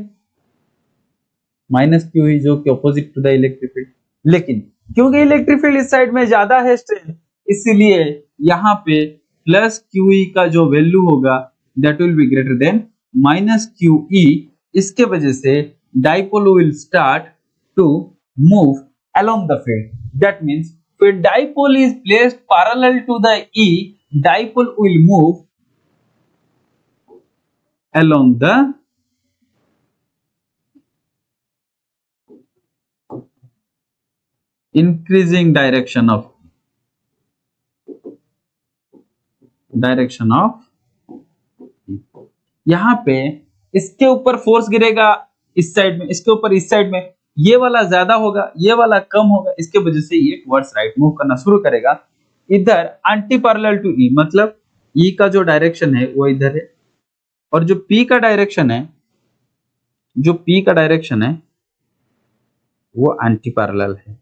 माइनस क्यू ई, जो कि opposite to the electric field. लेकिन क्योंकि इलेक्ट्रिक फील्ड इस साइड में ज्यादा है स्ट्रेंथ, इसीलिए यहाँ पे प्लस क्यू ई का जो वैल्यू होगा that will be greater than minus Q E. इसके वजह से dipole will start to move along the field, that means when dipole is placed parallel to the E, dipole will move along the increasing direction of यहाँ पे इसके ऊपर force गिरेगा इस side में, इसके ऊपर इस साइड में, ये वाला ज्यादा होगा, ये वाला कम होगा, इसके वजह से ये टुवर्ड्स राइट मूव करना शुरू करेगा। इधर एंटी पैरेलल टू ई, मतलब ई का जो डायरेक्शन है वो इधर है, और जो पी का डायरेक्शन है, वो एंटी पैरेलल है।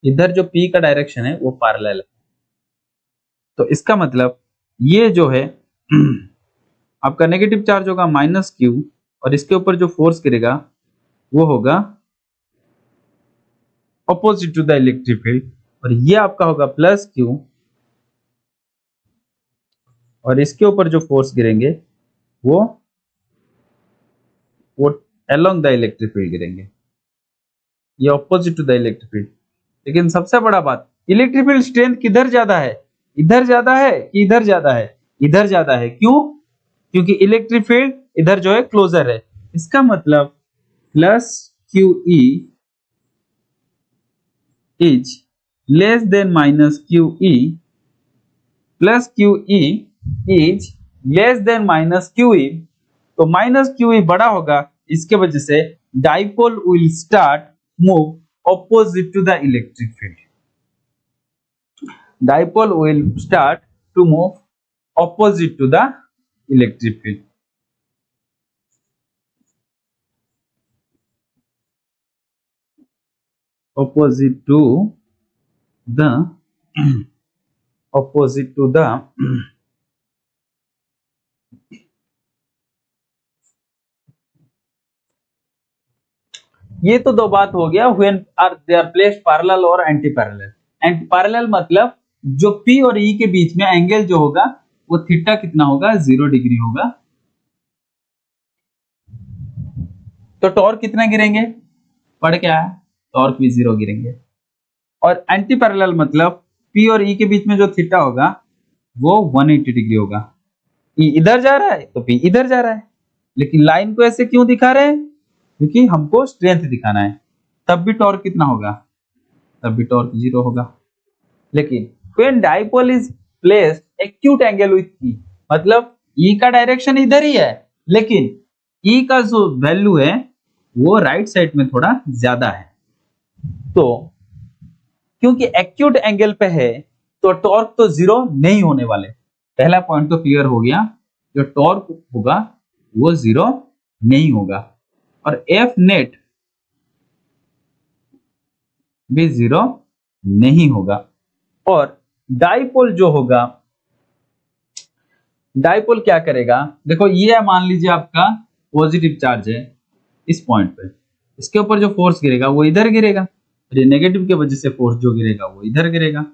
इधर जो पी का डायरेक्शन है वो पैरेलल है। तो इसका मतलब ये जो है आपका नेगेटिव चार्ज होगा माइनस क्यू, और इसके ऊपर जो फोर्स गिरेगा वो होगा opposite to the electric field, और ये आपका होगा प्लस क्यू, और इसके ऊपर जो फोर्स गिरेंगे वो अलोंग द इलेक्ट्रिक फील्ड गिरेंगे, ये opposite to the electric field. लेकिन सबसे बड़ा बात, इलेक्ट्रिक फील्ड स्ट्रेंथ किधर ज्यादा है, इधर ज्यादा है कि इधर ज्यादा है, इधर ज्यादा है। क्यों? क्योंकि इलेक्ट्रिक फील्ड इधर जो है क्लोजर है। इसका मतलब plus Q E is less than minus QE, plus QE is less than minus QE, तो माइनस QE बड़ा होगा, इसके वजह से dipole will start move opposite to the electric field, dipole will start to move opposite to the electric field। opposite to the ये तो दो बात हो गया when are they are placed parallel और anti parallel। एंटी पैरेलल मतलब जो P और E के बीच में एंगल जो होगा वो थीटा कितना होगा, 0 डिग्री होगा। तो टॉर्क कितना गिरेंगे, पढ़ क्या है, टॉर्क भी 0 गिरेंगे। और एंटी पैरेलल मतलब P और E के बीच में जो थीटा होगा वो 180 डिग्री होगा। E इधर जा रहा है तो P इधर जा रहा है, लेकिन लाइन को ऐसे क्यों दिखा रहे हैं, क्योंकि हमको स्ट्रेंथ दिखाना है। तब भी टॉर्क कितना होगा, तब भी टॉर्क 0 होगा। लेकिन when dipole is placed acute angle with E, मतलब E का डायरेक्शन इधर ही है, लेकिन E का जो वैल्यू है वो राइट साइड में थोड़ा ज्यादा है। तो क्योंकि एक्यूट एंगल पे है तो टॉर्क तो 0 नहीं होने वाले। पहला पॉइंट तो क्लियर हो गया, जो टॉर्क होगा वो 0 नहीं होगा, और एफ नेट भी 0 नहीं होगा। और डाइपोल जो होगा, डाइपोल क्या करेगा, देखो ये मान लीजिए आपका पॉजिटिव चार्ज है इस पॉइंट पे, इसके ऊपर जो फोर्स गिरेगा वो इधर गिरेगा, ये नेगेटिव के वजह से फोर्स जो गिरेगा वो इधर गिरेगा।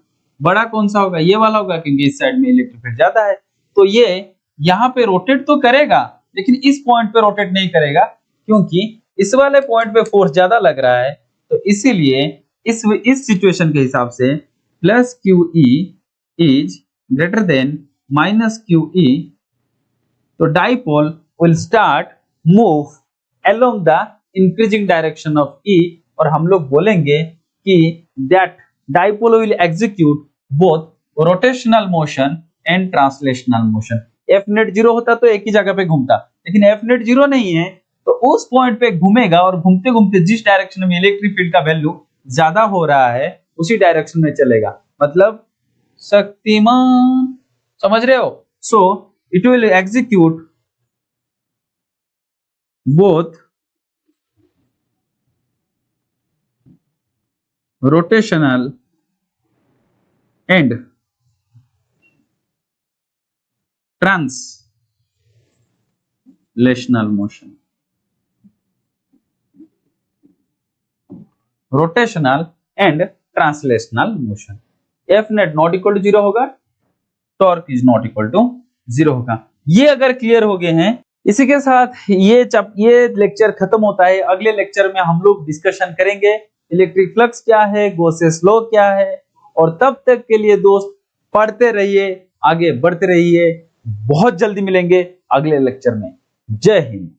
बड़ा कौन सा होगा, ये वाला होगा, क्योंकि इस साइड में इलेक्ट्रिक फील्ड ज्यादा है। तो ये यहाँ पे रोटेट तो करेगा, लेकिन इस पॉइंट पे रोटेट नहीं करेगा, क्योंकि इस वाले पॉइंट पे फोर्स ज्यादा लग रहा है। तो इसीलिए इस सिचुएशन के हिसाब से plus Q E is greater than minus Q E, तो dipole will start move along the increasing direction of E, और हम लोग बोलेंगे कि that dipole will execute both rotational motion and translational motion. F net zero होता तो एक ही जगह पे घूमता, लेकिन एफ नेट जीरो नहीं है, तो उस पॉइंट पे घूमेगा और घूमते घूमते जिस डायरेक्शन में इलेक्ट्रिक फील्ड का वैल्यू ज्यादा हो रहा है उसी डायरेक्शन में चलेगा। मतलब शक्तिमान, समझ रहे हो? So it will execute both rotational and translational motion. Rotational and translational motion. F net not equal to zero होगा, torque is not equal to zero होगा। ये अगर क्लियर हो गए हैं, इसी के साथ ये लेक्चर खत्म होता है। अगले लेक्चर में हम लोग डिस्कशन करेंगे इलेक्ट्रिक फ्लक्स क्या है, गॉसेस लॉ क्या है, और तब तक के लिए दोस्त पढ़ते रहिए, आगे बढ़ते रहिए। बहुत जल्दी मिलेंगे अगले लेक्चर में। जय हिंद।